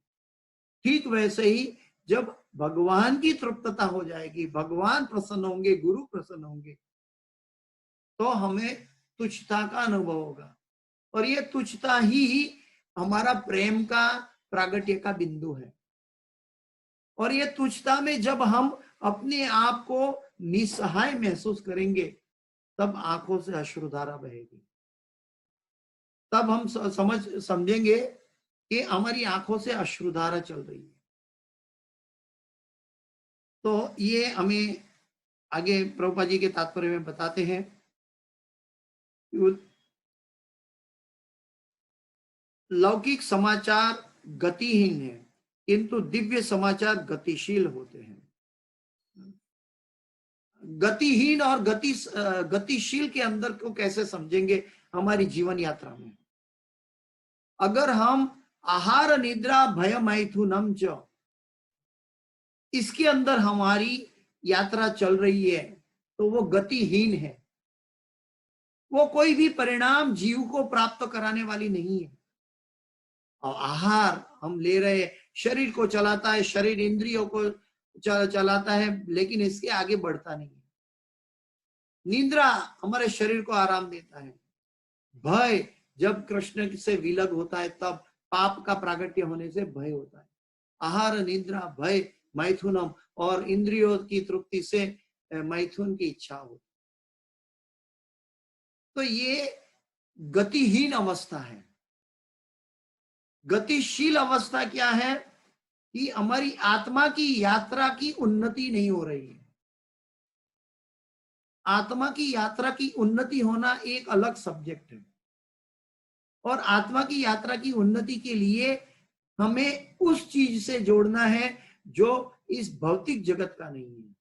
ठीक वैसे ही जब भगवान की तृप्तता हो जाएगी, भगवान प्रसन्न होंगे, गुरु प्रसन्न होंगे, तो हमें तुच्छता का अनुभव होगा। और ये तुच्छता ही हमारा प्रेम का प्रागट्य का बिंदु है। और ये तुच्छता में जब हम अपने आप को निसहाय महसूस करेंगे, तब आंखों से अश्रुधारा बहेगी। तब हम समझेंगे कि हमारी आंखों से अश्रुधारा चल रही है। तो ये हमें आगे प्रभुपाद जी के तात्पर्य में बताते हैं। लौकिक समाचार गतिहीन है, किंतु दिव्य समाचार गतिशील होते हैं। गतिहीन और गतिशील के अंदर को कैसे समझेंगे हमारी जीवन यात्रा में? अगर हम आहार निद्रा भय मैथुनम च, इसके अंदर हमारी यात्रा चल रही है, तो वो गतिहीन है। वो कोई भी परिणाम जीव को प्राप्त कराने वाली नहीं है। और आहार हम ले रहे, शरीर को चलाता है, शरीर इंद्रियों को चलाता है, लेकिन इसके आगे बढ़ता नहीं है। निद्रा हमारे शरीर को आराम देता है। भय जब कृष्ण से विलग होता है, तब पाप का प्रागट्य होने से भय होता है। आहार निद्रा भय मैथुनम, और इंद्रियों की तृप्ति से मैथुन की इच्छा होती। तो ये गतिहीन अवस्था है। गतिशील अवस्था क्या है? कि हमारी आत्मा की यात्रा की उन्नति नहीं हो रही है। आत्मा की यात्रा की उन्नति होना एक अलग सब्जेक्ट है। और आत्मा की यात्रा की उन्नति के लिए हमें उस चीज से जोड़ना है जो इस भौतिक जगत का नहीं है।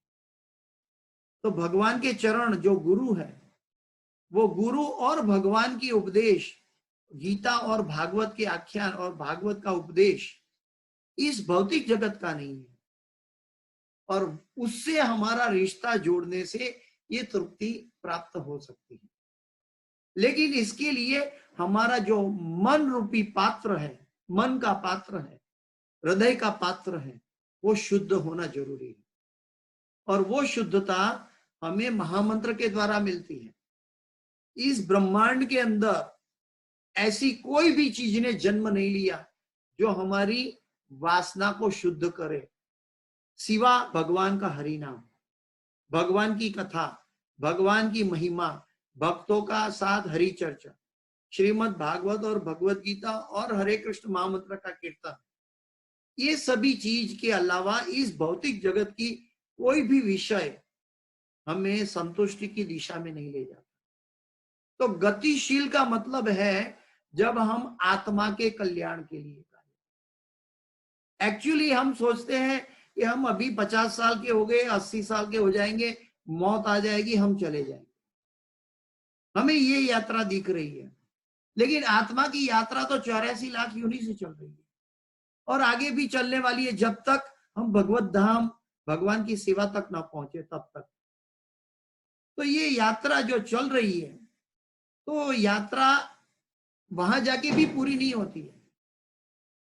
तो भगवान के चरण जो गुरु है, वो गुरु और भगवान की उपदेश, गीता और भागवत के आख्यान और भागवत का उपदेश इस भौतिक जगत का नहीं है। और उससे हमारा रिश्ता जोड़ने से ये तृप्ति प्राप्त हो सकती है। लेकिन इसके लिए हमारा जो मन रूपी पात्र है, मन का पात्र है, हृदय का पात्र है, वो शुद्ध होना जरूरी है। और वो शुद्धता हमें महामंत्र के द्वारा मिलती है। इस ब्रह्मांड के अंदर ऐसी कोई भी चीज ने जन्म नहीं लिया जो हमारी वासना को शुद्ध करे, सिवा भगवान का हरि नाम, भगवान की कथा, भगवान की महिमा, भक्तों का साथ हरि चर्चा, श्रीमद् भागवत और भगवत गीता और हरे कृष्ण महामंत्र का कीर्तन, ये सभी चीज के अलावा इस भौतिक जगत की कोई भी विषय हमें संतुष्टि की दिशा में नहीं ले जाता। तो गतिशील का मतलब है जब हम आत्मा के कल्याण के लिए कार्य। एक्चुअली हम सोचते हैं कि हम अभी 50 साल के हो गए, 80 साल के हो जाएंगे, मौत आ जाएगी, हम चले जाएंगे। हमें ये यात्रा दिख रही है, लेकिन आत्मा की यात्रा तो 84 लाख योनि से चल रही है और आगे भी चलने वाली है, जब तक हम भगवत धाम भगवान की सेवा तक ना पहुंचे तब तक। तो ये यात्रा जो चल रही है, तो यात्रा वहां जाके भी पूरी नहीं होती है।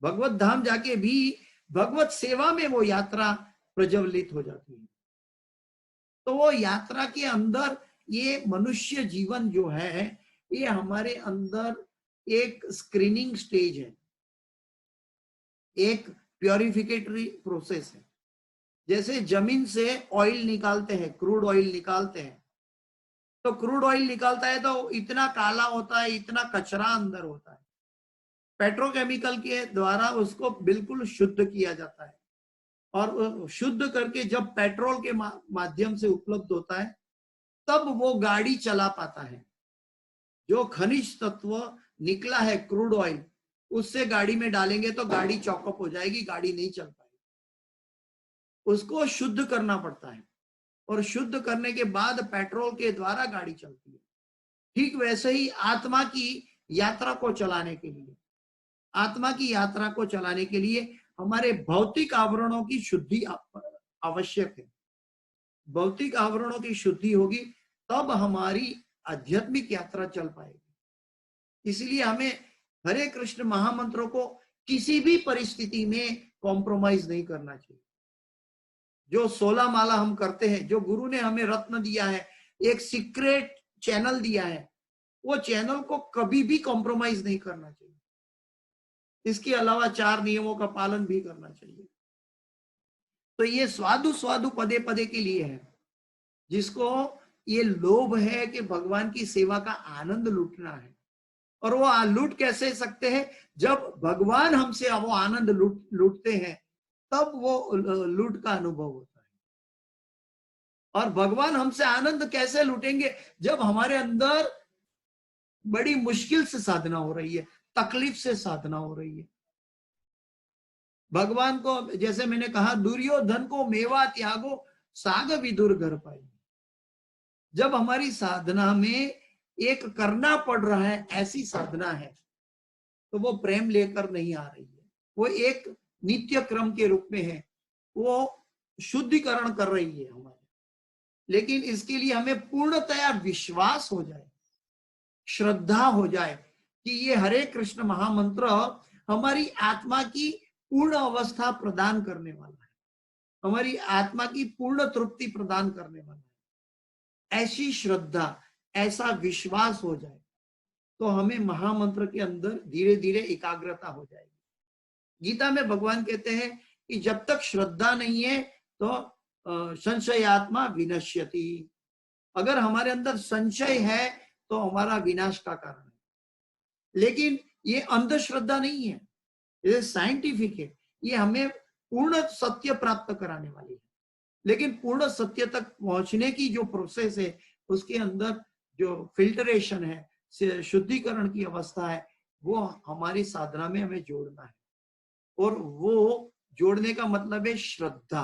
भगवत धाम जाके भी भगवत सेवा में वो यात्रा प्रज्वलित हो जाती है। तो वो यात्रा के अंदर ये मनुष्य जीवन जो है, ये हमारे अंदर एक स्क्रीनिंग स्टेज है, एक प्योरिफिकेटरी प्रोसेस है। जैसे जमीन से ऑयल निकालते हैं, क्रूड ऑयल निकालते हैं, तो क्रूड ऑयल निकालता है तो इतना काला होता है, इतना कचरा अंदर होता है। पेट्रोकेमिकल के द्वारा उसको बिल्कुल शुद्ध किया जाता है और शुद्ध करके जब पेट्रोल के माध्यम से उपलब्ध होता है, तब वो गाड़ी चला पाता है। जो खनिज तत्व निकला है क्रूड ऑयल, उससे गाड़ी में डालेंगे तो गाड़ी चौकअप हो जाएगी, गाड़ी नहीं चल पाएगी। उसको शुद्ध करना पड़ता है और शुद्ध करने के बाद पेट्रोल के द्वारा गाड़ी चलती है। ठीक वैसे ही आत्मा की यात्रा को चलाने के लिए, आत्मा की यात्रा को चलाने के लिए हमारे भौतिक आवरणों की शुद्धि आवश्यक है। भौतिक आवरणों की शुद्धि होगी तब हमारी आध्यात्मिक यात्रा चल पाएगी। इसलिए हमें हरे कृष्ण महामंत्रों को किसी भी परिस्थिति में कॉम्प्रोमाइज नहीं करना चाहिए। जो 16 माला हम करते हैं, जो गुरु ने हमें रत्न दिया है, एक सीक्रेट चैनल दिया है, वो चैनल को कभी भी कॉम्प्रोमाइज नहीं करना चाहिए। इसके अलावा 4 नियमों का पालन भी करना चाहिए। तो ये स्वादु स्वादु पदे पदे के लिए है, जिसको ये लोभ है कि भगवान की सेवा का आनंद लूटना है। और वो लूट कैसे सकते हैं? जब भगवान हमसे वो आनंद लूटते हैं, तब वो लूट का अनुभव होता है। और भगवान हमसे आनंद कैसे लूटेंगे? जब हमारे अंदर बड़ी मुश्किल से साधना हो रही है, तकलीफ से साधना हो रही है। भगवान को, जैसे मैंने कहा, दुर्योधन को मेवा त्यागो साग विदुर घर पाई। जब हमारी साधना में एक करना पड़ रहा है, ऐसी साधना है, तो वो प्रेम लेकर नहीं आ रही है, वो एक नित्य क्रम के रूप में है, वो शुद्धिकरण कर रही है हमारे। लेकिन इसके लिए हमें पूर्णतया विश्वास हो जाए, श्रद्धा हो जाए कि ये हरे कृष्ण महामंत्र हमारी आत्मा की पूर्ण अवस्था प्रदान करने वाला है, हमारी आत्मा की पूर्ण तृप्ति प्रदान करने वाला है। ऐसी श्रद्धा, ऐसा विश्वास हो जाए तो हमें महामंत्र के अंदर धीरे धीरे एकाग्रता हो जाएगी। गीता में भगवान कहते हैं कि जब तक श्रद्धा नहीं है तो संशयात्मा विनश्यति। अगर हमारे अंदर संशय है तो हमारा विनाश का कारण है। लेकिन ये अंधश्रद्धा नहीं है, ये साइंटिफिक है, ये हमें पूर्ण सत्य प्राप्त कराने वाली है। लेकिन पूर्ण सत्य तक पहुंचने की जो प्रोसेस है, उसके अंदर जो फिल्टरेशन है, शुद्धिकरण की अवस्था है, वो हमारी साधना में हमें जोड़ना है। और वो जोड़ने का मतलब है श्रद्धा।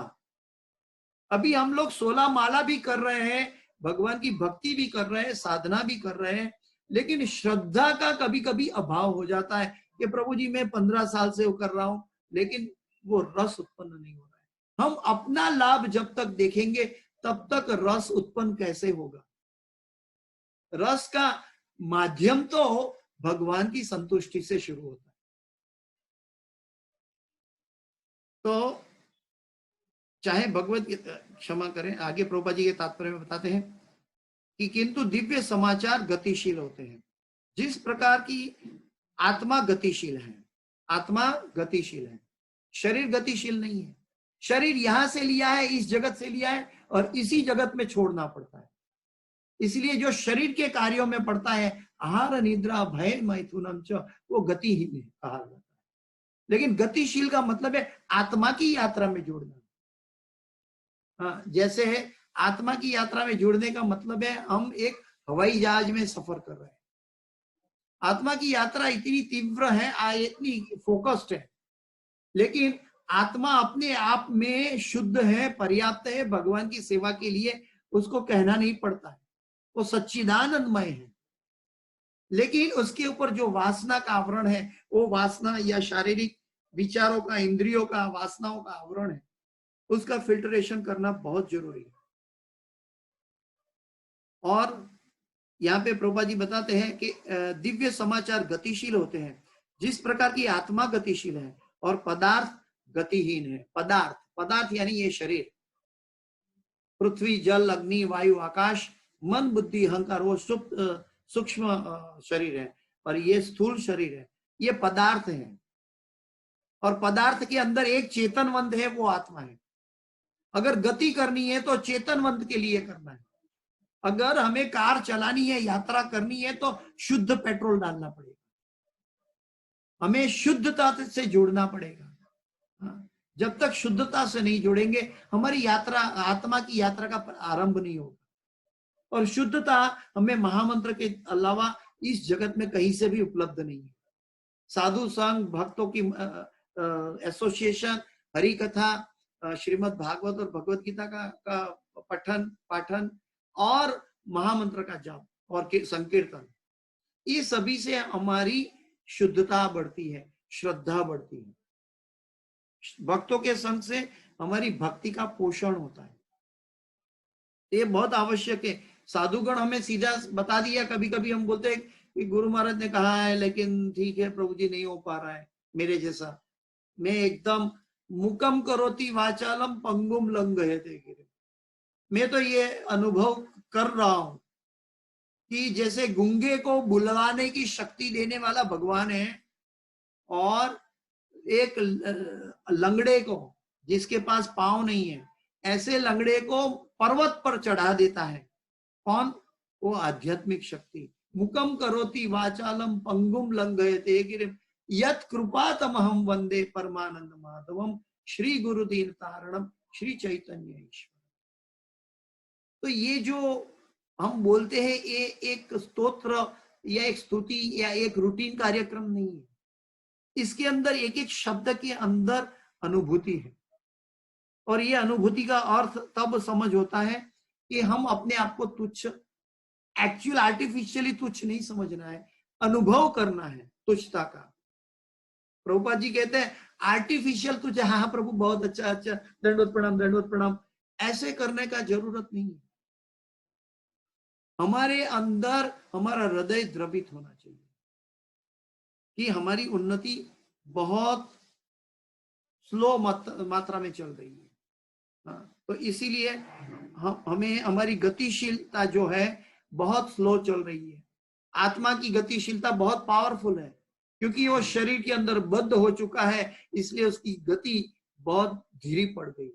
अभी हम लोग 16 माला भी कर रहे हैं, भगवान की भक्ति भी कर रहे हैं, साधना भी कर रहे हैं, लेकिन श्रद्धा का कभी कभी अभाव हो जाता है कि प्रभु जी मैं 15 साल से वो कर रहा हूं, लेकिन वो रस उत्पन्न नहीं हो रहा है। हम अपना लाभ जब तक देखेंगे तब तक रस उत्पन्न कैसे होगा? रस का माध्यम तो भगवान की संतुष्टि से शुरू होता है। तो चाहे भगवत गीता, क्षमा करें, आगे प्रभुपाद जी के तात्पर्य में बताते हैं कि किंतु दिव्य समाचार गतिशील होते हैं। जिस प्रकार की आत्मा गतिशील है, आत्मा गतिशील है, शरीर गतिशील नहीं है। शरीर यहां से लिया है, इस जगत से लिया है और इसी जगत में छोड़ना पड़ता है। इसलिए जो शरीर के कार्यों में पड़ता है, आहार निद्रा भय मैथुनम च, वो गतिहीन कहा जाता है। लेकिन गतिशील का मतलब है आत्मा की यात्रा में जोड़ना। हाँ, जैसे है आत्मा की यात्रा में जुड़ने का मतलब है हम एक हवाई जहाज में सफर कर रहे हैं। आत्मा की यात्रा इतनी तीव्र है, इतनी फोकस्ड है, लेकिन आत्मा अपने आप में शुद्ध है, पर्याप्त है भगवान की सेवा के लिए, उसको कहना नहीं पड़ता है, वो सच्चिदानंदमय है। लेकिन उसके ऊपर जो वासना का आवरण है, वो वासना या शारीरिक विचारों का, इंद्रियों का, वासनाओं का आवरण है, उसका फिल्टरेशन करना बहुत जरूरी है। और यहाँ पे प्रभुपाद जी बताते हैं कि दिव्य समाचार गतिशील होते हैं, जिस प्रकार की आत्मा गतिशील है और पदार्थ गतिहीन है। पदार्थ, पदार्थ यानी ये शरीर, पृथ्वी, जल, अग्नि, वायु, आकाश, मन, बुद्धि, अहंकार, वो सूक्ष्म शरीर है, और ये स्थूल शरीर है, ये पदार्थ है। और पदार्थ के अंदर एक चेतनवंत है, वो आत्मा है। अगर गति करनी है तो चेतनवंत के लिए करना है। अगर हमें कार चलानी है, यात्रा करनी है, तो शुद्ध पेट्रोल डालना पड़ेगा, हमें शुद्धता से जुड़ना पड़ेगा। हाँ, जब तक शुद्धता से नहीं जुड़ेंगे, हमारी यात्रा, आत्मा की यात्रा का आरंभ नहीं होगा। और शुद्धता हमें महामंत्र के अलावा इस जगत में कहीं से भी उपलब्ध नहीं है। साधु संघ, भक्तों की एसोसिएशन, हरि कथा, श्रीमद् भागवत और भगवत गीता का पठन पाठन और महामंत्र का जाप और संकीर्तन, ये सभी से हमारी शुद्धता बढ़ती है, श्रद्धा बढ़ती है। भक्तों के संग से हमारी भक्ति का पोषण होता है, ये बहुत आवश्यक है। साधुगण हमें सीधा बता दिया, कभी कभी हम बोलते हैं कि गुरु महाराज ने कहा है, लेकिन ठीक है प्रभु जी, नहीं हो पा रहा है मेरे जैसा। मैं एकदम मुकम करोति वाचालम पंगुम लंघयते गिरिम, मैं तो ये अनुभव कर रहा हूं कि जैसे गूंगे को बुलवाने की शक्ति देने वाला भगवान है, और एक लंगड़े को, जिसके पास पांव नहीं है, ऐसे लंगड़े को पर्वत पर चढ़ा देता है। कौन? वो आध्यात्मिक शक्ति। मुकम करोति वाचालम पंगुम लंघयते गिरिम यत् कृपातमहं वंदे परमानंद माधवम श्री गुरुदीन तारणम श्री चैतन्य ईश्वर। तो ये जो हम बोलते हैं, ये एक स्तोत्र या एक स्तुति या एक रूटीन कार्यक्रम नहीं है। इसके अंदर एक एक शब्द के अंदर अनुभूति है, और ये अनुभूति का अर्थ तब समझ होता है कि हम अपने आप को तुच्छ, एक्चुअल आर्टिफिशियली तुच्छ नहीं समझना है, अनुभव करना है तुच्छता का। प्रभुपाद जी कहते हैं आर्टिफिशियल तुझे, हाँ प्रभु बहुत अच्छा अच्छा, दंडवत प्रणाम, दंडवत प्रणाम, ऐसे करने का जरूरत नहीं है। हमारे अंदर हमारा हृदय द्रवित होना चाहिए कि हमारी उन्नति बहुत स्लो मात्रा में चल रही है। हाँ, तो इसीलिए हमें हमारी गतिशीलता जो है बहुत स्लो चल रही है। आत्मा की गतिशीलता बहुत पावरफुल है, क्योंकि वो शरीर के अंदर बद्ध हो चुका है, इसलिए उसकी गति बहुत धीरे पड़ गई।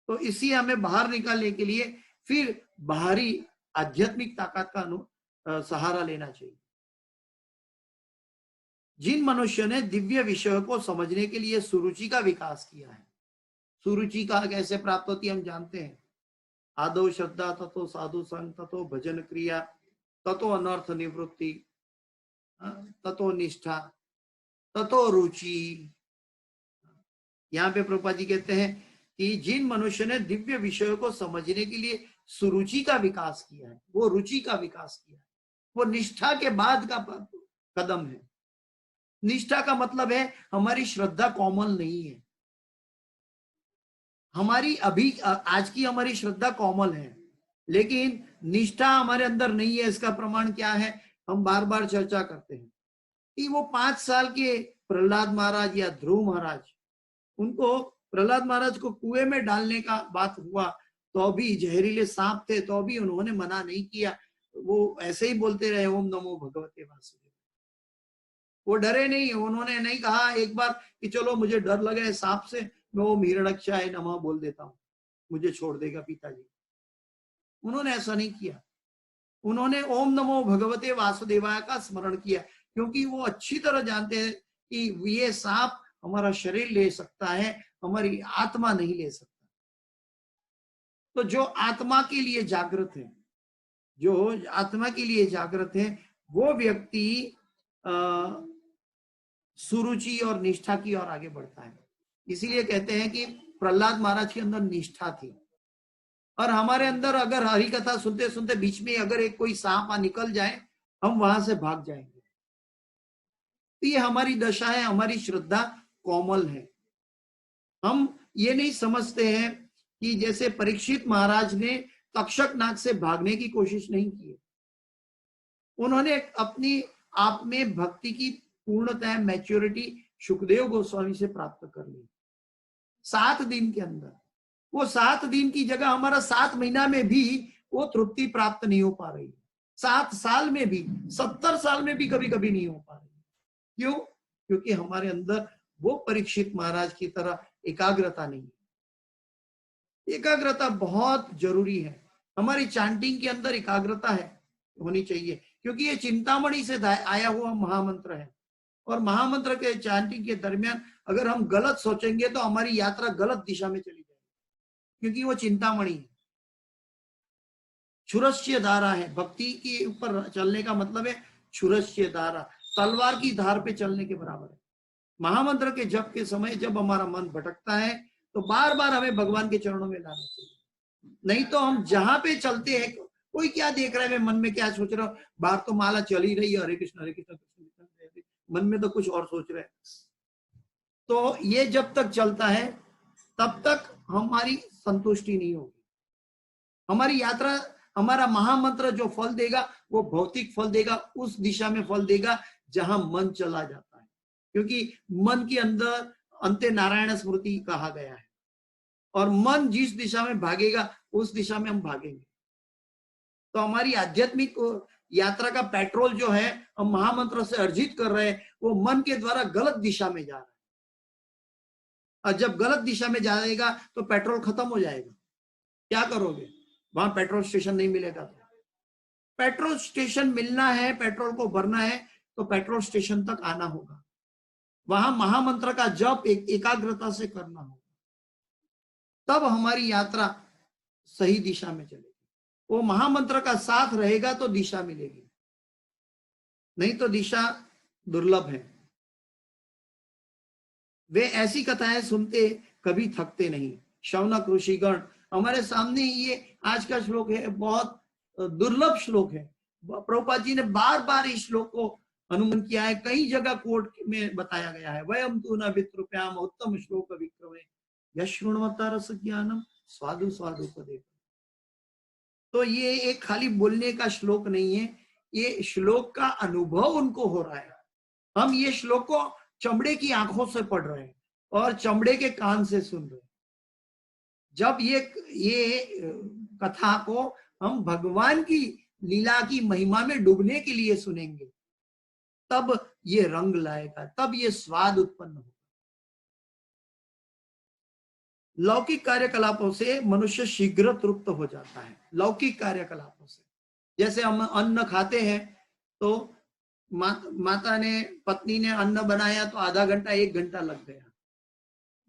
तो इसी हमें बाहर निकालने के लिए फिर बाहरी आध्यात्मिक ताकत का सहारा लेना चाहिए। जिन मनुष्य ने दिव्य विषयों को समझने के लिए सुरुचि का विकास किया है, सुरुचि का कैसे प्राप्त होती है हम जानते हैं। आदौ श्रद्धा, ततो साधु संग, ततो भजन क्रिया, ततो अनर्थ निवृत्ति, ततो निष्ठा, ततो रुचि। यहाँ पे प्रभुपाद जी कहते हैं कि जिन मनुष्य ने दिव्य विषयों को समझने के लिए सुरुचि का विकास किया है, वो रुचि का विकास किया है, वो निष्ठा के बाद का कदम है। निष्ठा का मतलब है हमारी श्रद्धा कोमल नहीं है। हमारी अभी आज की हमारी श्रद्धा कोमल है, लेकिन निष्ठा हमारे अंदर नहीं है। इसका प्रमाण क्या है? हम बार बार चर्चा करते हैं कि वो 5 साल के प्रहलाद महाराज या ध्रुव महाराज, उनको प्रहलाद महाराज को कुएं में डालने का बात हुआ तो भी, जहरीले सांप थे तो भी उन्होंने मना नहीं किया, वो ऐसे ही बोलते रहे ओम नमो भगवते वासुदेव। वो डरे नहीं, उन्होंने नहीं कहा एक बार कि चलो मुझे डर लगा है सांप से, मैं वो हिरण्यकश्यप नमः बोल देता हूँ, मुझे छोड़ देगा पिताजी। उन्होंने ऐसा नहीं किया, उन्होंने ओम नमो भगवते वासुदेवाय का स्मरण किया, क्योंकि वो अच्छी तरह जानते हैं कि ये सांप हमारा शरीर ले सकता है, हमारी आत्मा नहीं ले सकता। तो जो आत्मा के लिए जागृत है, जो आत्मा के लिए जागृत है, वो व्यक्ति सुरुचि और निष्ठा की ओर आगे बढ़ता है। इसीलिए कहते हैं कि प्रहलाद महाराज के अंदर निष्ठा थी, और हमारे अंदर अगर हरि कथा सुनते सुनते बीच में अगर एक कोई सांप निकल जाए हम वहां से भाग जाएंगे। तो ये हमारी दशा है, हमारी श्रद्धा कोमल है। हम ये नहीं समझते हैं कि जैसे परीक्षित महाराज ने तक्षक नाग से भागने की कोशिश नहीं की, उन्होंने अपनी आप में भक्ति की पूर्णतः मैच्योरिटी सुखदेव गोस्वामी से प्राप्त कर ली 7 दिन के अंदर। वो 7 दिन की जगह हमारा 7 महीना में भी वो तृप्ति प्राप्त नहीं हो पा रही, 7 साल में भी, 70 साल में भी कभी कभी नहीं हो पा रही। क्यों? क्योंकि हमारे अंदर वो परीक्षित महाराज की तरह एकाग्रता नहीं है। एकाग्रता बहुत जरूरी है। हमारी चांटिंग के अंदर एकाग्रता है, होनी चाहिए, क्योंकि ये चिंतामणि से आया हुआ महामंत्र है। और महामंत्र के चांटिंग के दरमियान अगर हम गलत सोचेंगे तो हमारी यात्रा गलत दिशा में चली जाएगी, क्योंकि वो चिंतामणि है, छुरस्य धारा है। भक्ति के ऊपर चलने का मतलब है छुरस्य धारा, तलवार की धार पे चलने के बराबर है। महामंत्र के जप के समय जब हमारा मन भटकता है तो बार बार हमें भगवान के चरणों में लाना चाहिए। नहीं तो हम जहां पे चलते हैं, कोई क्या देख रहा है, मैं मन में क्या सोच रहा हूँ, बाहर तो माला चल ही रही है, हरे कृष्ण हरे कृष्ण कृष्ण कृष्ण, मन में तो कुछ और सोच रहे हैं। तो ये जब तक चलता है तब तक हमारी संतुष्टि नहीं होगी। हमारी यात्रा, हमारा महामंत्र जो फल देगा वो भौतिक फल देगा, उस दिशा में फल देगा जहां मन चला जाता है, क्योंकि मन के अंदर अंते नारायण स्मृति कहा गया है, और मन जिस दिशा में भागेगा उस दिशा में हम भागेंगे। तो हमारी आध्यात्मिक यात्रा का पेट्रोल जो है हम महामंत्र से अर्जित कर रहे हैं, वो मन के द्वारा गलत दिशा में जा रहा है। और जब गलत दिशा में जाएगा तो पेट्रोल खत्म हो जाएगा। क्या करोगे? वहां पेट्रोल स्टेशन नहीं मिलेगा। तो पेट्रोल स्टेशन मिलना है, पेट्रोल को भरना है तो पेट्रोल स्टेशन तक आना होगा। वहां महामंत्र का जप एकाग्रता से करना होगा, तब हमारी यात्रा सही दिशा में चलेगी। वो महामंत्र का साथ रहेगा तो दिशा मिलेगी, नहीं तो दिशा दुर्लभ है। वे ऐसी कथाएं सुनते कभी थकते नहीं। शौनक ऋषिगण, हमारे सामने ये आज का श्लोक है, बहुत दुर्लभ श्लोक है। प्रभुपाद जी ने बार बार इस श्लोक को अनुमान किया है, कई जगह कोर्ट में बताया गया है। वयम तु न वित्रप्याम उत्तम श्लोक विक्रमे यशृण्वता रस ज्ञानम स्वादु स्वादुपदे। तो ये एक खाली बोलने का श्लोक नहीं है, ये श्लोक का अनुभव उनको हो रहा है। हम ये श्लोक को चमड़े की आंखों से पढ़ रहे हैं और चमड़े के कान से सुन रहे हैं। जब ये कथा को हम भगवान की लीला की महिमा में डूबने के लिए सुनेंगे, तब ये रंग लाएगा, तब ये स्वाद उत्पन्न होगा। लौकिक कार्यकलापों से मनुष्य शीघ्र तृप्त हो जाता है। लौकिक कार्यकलापों से, जैसे हम अन्न खाते हैं तो माता ने, पत्नी ने अन्न बनाया तो आधा घंटा 1 घंटा लग गया।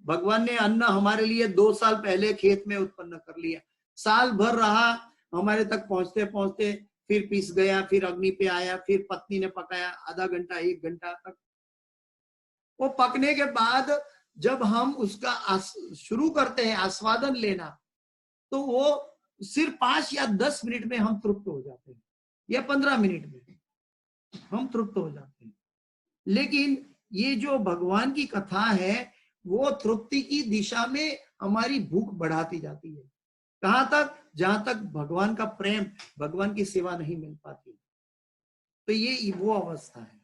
भगवान ने अन्न हमारे लिए 2 साल पहले खेत में उत्पन्न कर लिया, साल भर रहा हमारे तक पहुंचते पहुंचते, फिर पिस गया, फिर अग्नि पे आया, फिर पत्नी ने पकाया, आधा घंटा 1 घंटा तक। वो पकने के बाद जब हम उसका शुरू करते हैं आस्वादन लेना, तो वो सिर्फ 5 या 10 मिनट में हम तृप्त हो जाते हैं, या 15 मिनट में हम तृप्त हो जाते हैं। लेकिन ये जो भगवान की कथा है वो तृप्ति की दिशा में हमारी भूख बढ़ाती जाती है। कहां तक? जहां तक भगवान का प्रेम, भगवान की सेवा नहीं मिल पाती। तो ये वो अवस्था है।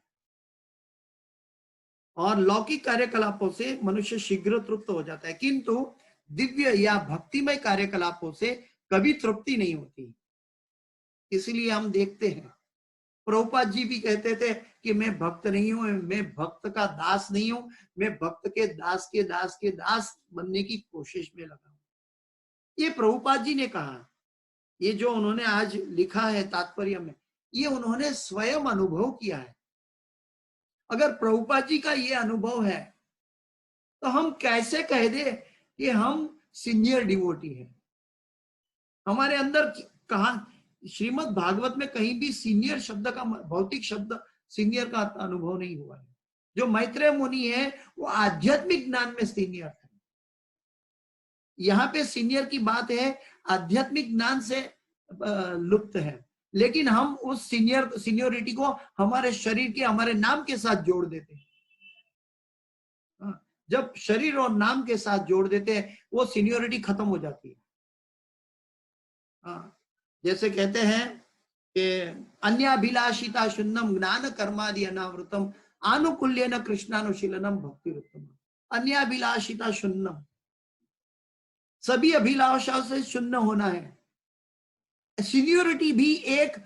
और लौकिक कार्यकलापों से मनुष्य शीघ्र तृप्त हो जाता है, किंतु दिव्य या भक्तिमय कार्यकलापों से कभी तृप्ति नहीं होती। इसलिए हम देखते हैं, प्रभुपाद जी भी कहते थे कि मैं भक्त नहीं हूं, मैं भक्त का दास नहीं हूं, मैं भक्त के दास के दास के दास बनने की कोशिश में लगा हूं। ये प्रभुपाद जी ने कहा। ये जो उन्होंने आज लिखा है तात्पर्य में, ये उन्होंने स्वयं अनुभव किया है। अगर प्रभुपाद जी का ये अनुभव है तो हम कैसे कह दे कि हम सीनियर डिवोटी हैं? हमारे अंदर कहा, श्रीमद् भागवत में कहीं भी सीनियर शब्द का, भौतिक शब्द सीनियर का अनुभव नहीं हुआ है। जो मैत्रेय मुनि है वो आध्यात्मिक ज्ञान में सीनियर है। यहाँ पे सीनियर की बात है, आध्यात्मिक ज्ञान से लुप्त है। लेकिन हम उस सीनियोरिटी को हमारे शरीर के, हमारे नाम के साथ जोड़ देते हैं। जब शरीर और नाम के साथ जोड़ देते हैं, वो सीनियोरिटी खत्म हो जाती है। जैसे कहते हैं कि अन्याभिलाषिता शून्यम ज्ञान कर्मादि अनावृतम आनुकूल्येन कृष्णानुशीलनम भक्ति उत्तम। अन्याभिलाषिता शून्यम, सभी अभिलाषाओं से शून्य होना है। सीनियोरिटी भी एक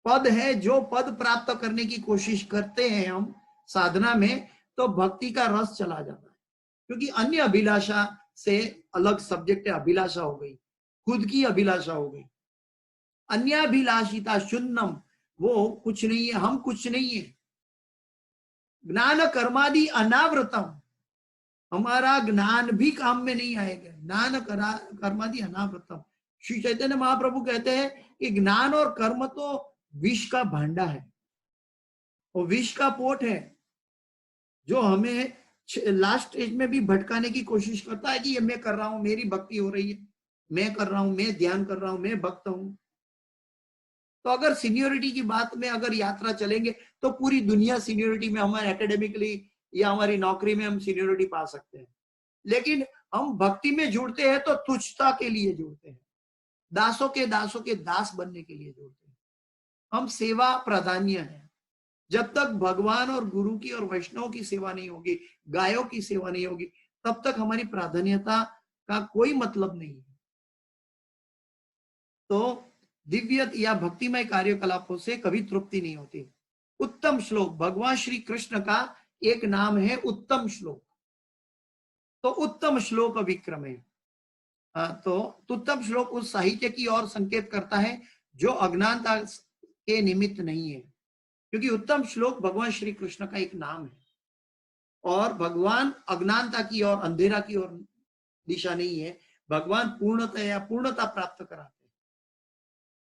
पद है, जो पद प्राप्त करने की कोशिश करते हैं हम साधना में, तो भक्ति का रस चला जाता है। क्योंकि अन्य अभिलाषा से अलग सब्जेक्ट है, अभिलाषा हो गई, खुद की अभिलाषा हो गई। अन्याभिलाषिता शून्यम, वो कुछ नहीं है, हम कुछ नहीं है। ज्ञान कर्मादि अनावृतम, हमारा ज्ञान भी काम में नहीं आएगा। ज्ञान कर्मादि अनावृतम। श्री चैतन्य महाप्रभु कहते हैं कि ज्ञान और कर्म तो विष का भांडा है, और विष का पोट है, जो हमें लास्ट स्टेज में भी भटकाने की कोशिश करता है कि ये मैं कर रहा हूं, मेरी भक्ति हो रही है, मैं कर रहा हूं, मैं ध्यान कर रहा हूं, मैं भक्त हूं। तो अगर सीनियोरिटी की बात में अगर यात्रा चलेंगे तो पूरी दुनिया सीनियोरिटी में, हमारे एकेडमिकली या हमारी नौकरी में हम सीनियोरिटी पा सकते हैं। लेकिन हम भक्ति में जुड़ते हैं तो तुच्छता के लिए जुड़ते हैं, दासों के दास बनने के लिए जुड़ते हैं। हम सेवा प्राधान्य है। जब तक भगवान और गुरु की और वैष्णव की सेवा नहीं होगी, गायों की सेवा नहीं होगी, तब तक हमारी प्राधान्यता का कोई मतलब नहीं है। तो दिव्य या भक्तिमय कार्यकलापों से कभी तृप्ति नहीं होती। उत्तम श्लोक, भगवान श्री कृष्ण का एक नाम है उत्तम श्लोक। तो उत्तम श्लोक विक्रम है। तो उत्तम श्लोक उस साहित्य की ओर संकेत करता है जो अज्ञानता के निमित्त नहीं है, क्योंकि उत्तम श्लोक भगवान श्री कृष्ण का एक नाम है, और भगवान अज्ञानता की ओर, अंधेरा की ओर दिशा नहीं है। भगवान पूर्णता या पूर्णता प्राप्त कराते हैं।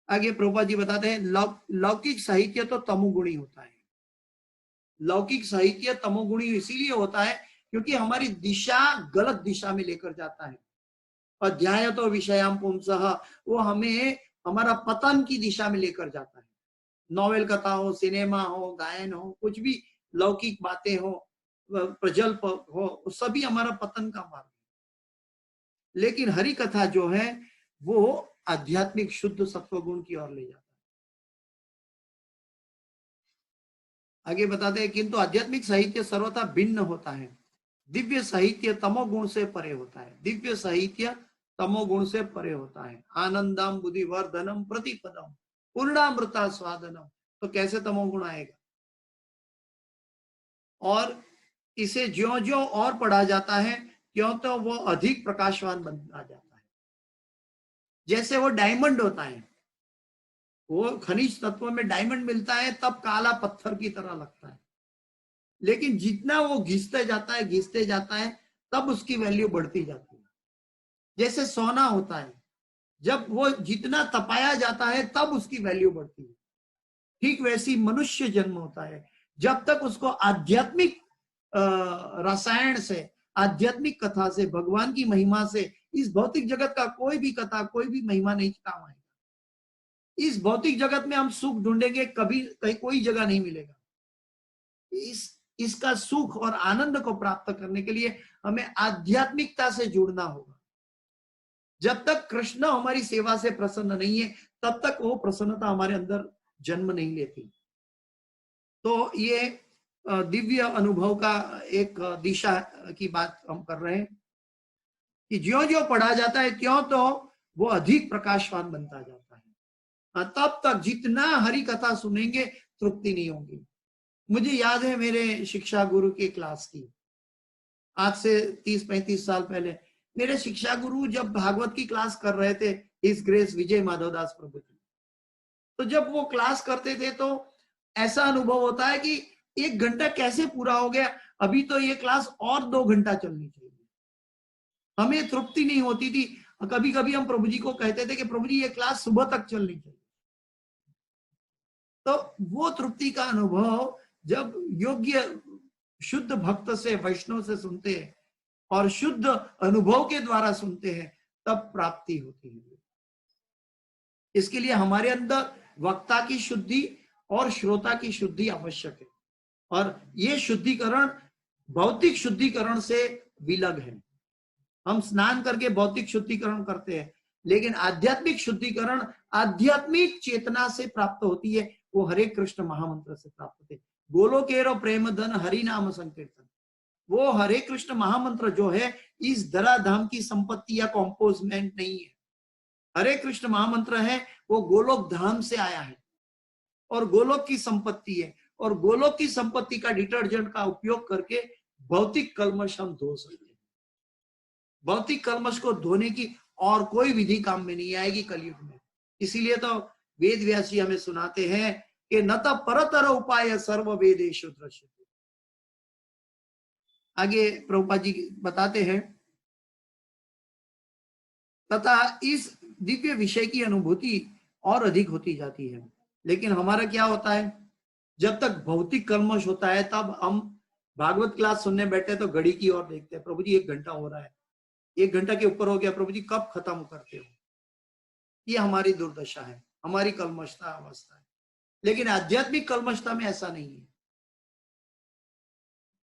आगे प्रभुपाद जी बताते हैं, लौकिक साहित्य तो तमोगुणी होता है। लौकिक साहित्य तमोगुणी इसीलिए होता है क्योंकि हमारी दिशा गलत दिशा में लेकर जाता है। अध्याय तो विषयाम पुंसः, वो हमें हमारा पतन की दिशा में लेकर जाता है। नॉवेल कथा हो, सिनेमा हो, गायन हो, कुछ भी लौकिक बातें हो, प्रजल्प हो, सभी हमारा पतन का मार्ग है। लेकिन हरि कथा जो है वो आध्यात्मिक शुद्ध सत्वगुण की ओर ले जाता है। आगे बताते हैं, किंतु आध्यात्मिक साहित्य सर्वथा भिन्न होता है। दिव्य साहित्य तमोगुण से परे होता है। दिव्य साहित्य तमोगुण से परे होता है। आनंदम बुद्धिवर्धनम प्रतिपदम पूर्णामृता स्वादनम। तो कैसे तमोगुण आएगा? और इसे ज्यों ज्यों और पढ़ा जाता है क्यों तो वो अधिक प्रकाशवान बनता जाता है। जैसे वो डायमंड होता है, वो खनिज तत्व में डायमंड मिलता है तब काला पत्थर की तरह लगता है, लेकिन जितना वो घिसते जाता है तब उसकी वैल्यू बढ़ती जाती है। जैसे सोना होता है, जब वो जितना तपाया जाता है तब उसकी वैल्यू बढ़ती है। ठीक वैसी मनुष्य जन्म होता है, जब तक उसको आध्यात्मिक रसायन से, आध्यात्मिक कथा से, भगवान की महिमा से, इस भौतिक जगत का कोई भी कथा, कोई भी महिमा नहीं काम आएगा। इस भौतिक जगत में हम सुख ढूंढेंगे, कभी कहीं कोई जगह नहीं मिलेगा। इसका सुख और आनंद को प्राप्त करने के लिए हमें आध्यात्मिकता से जुड़ना होगा। जब तक कृष्ण हमारी सेवा से प्रसन्न नहीं है तब तक वो प्रसन्नता हमारे अंदर जन्म नहीं लेती। तो ये दिव्य अनुभव का एक दिशा की बात हम कर रहे हैं कि ज्यों ज्यों पढ़ा जाता है त्यों तो वो अधिक प्रकाशवान बनता जाता है। तब तक जितना हरि कथा सुनेंगे तृप्ति नहीं होगी। मुझे याद है मेरे शिक्षा गुरु की क्लास की, आज से 30-35 साल पहले मेरे शिक्षा गुरु जब भागवत की क्लास कर रहे थे, हिज ग्रेस विजय माधवदास प्रभु जी, तो जब वो क्लास करते थे तो ऐसा अनुभव होता है कि 1 घंटा कैसे पूरा हो गया, अभी तो ये क्लास और 2 घंटा चलनी चाहिए। हमें तृप्ति नहीं होती थी। कभी कभी हम प्रभु जी को कहते थे कि प्रभु जी ये क्लास सुबह तक चलनी चाहिए। तो वो तृप्ति का अनुभव जब योग्य शुद्ध भक्त से, वैष्णव से सुनते हैं और शुद्ध अनुभव के द्वारा सुनते हैं तब प्राप्ति होती है। इसके लिए हमारे अंदर वक्ता की शुद्धि और श्रोता की शुद्धि आवश्यक है, और ये शुद्धिकरण भौतिक शुद्धिकरण से विलग है। हम स्नान करके भौतिक शुद्धिकरण करते हैं, लेकिन आध्यात्मिक शुद्धिकरण आध्यात्मिक चेतना से प्राप्त होती है, वो हरे कृष्ण महामंत्र से प्राप्त होते। गोलोकेरो प्रेम धन हरि नाम संकीर्तन, वो हरे कृष्ण महामंत्र जो है इस धराधाम की संपत्ति या कॉम्पोजमेंट नहीं है। हरे कृष्ण महामंत्र है वो गोलोक धाम से आया है और गोलोक की संपत्ति है, और गोलोक की संपत्ति का डिटर्जेंट का उपयोग करके भौतिक कलमश हम धो सकते हैं। भौतिक कलमश को धोने की और कोई विधि काम में नहीं आएगी कलयुग में। इसीलिए तो वेद व्यास जी हमें सुनाते हैं कि न त परतर उपाय सर्व वेदेषु दृश्यते। आगे प्रभुपाद जी बताते हैं, तथा इस दिव्य विषय की अनुभूति और अधिक होती जाती है। लेकिन हमारा क्या होता है, जब तक भौतिक कलमश होता है तब हम भागवत क्लास सुनने बैठे तो घड़ी की ओर देखते हैं, प्रभु जी 1 घंटा हो रहा है, 1 घंटा के ऊपर हो गया, प्रभु जी कब खत्म करते हो। ये हमारी दुर्दशा है, हमारी कलमशता अवस्था है। लेकिन आध्यात्मिक कलमशता में ऐसा नहीं है।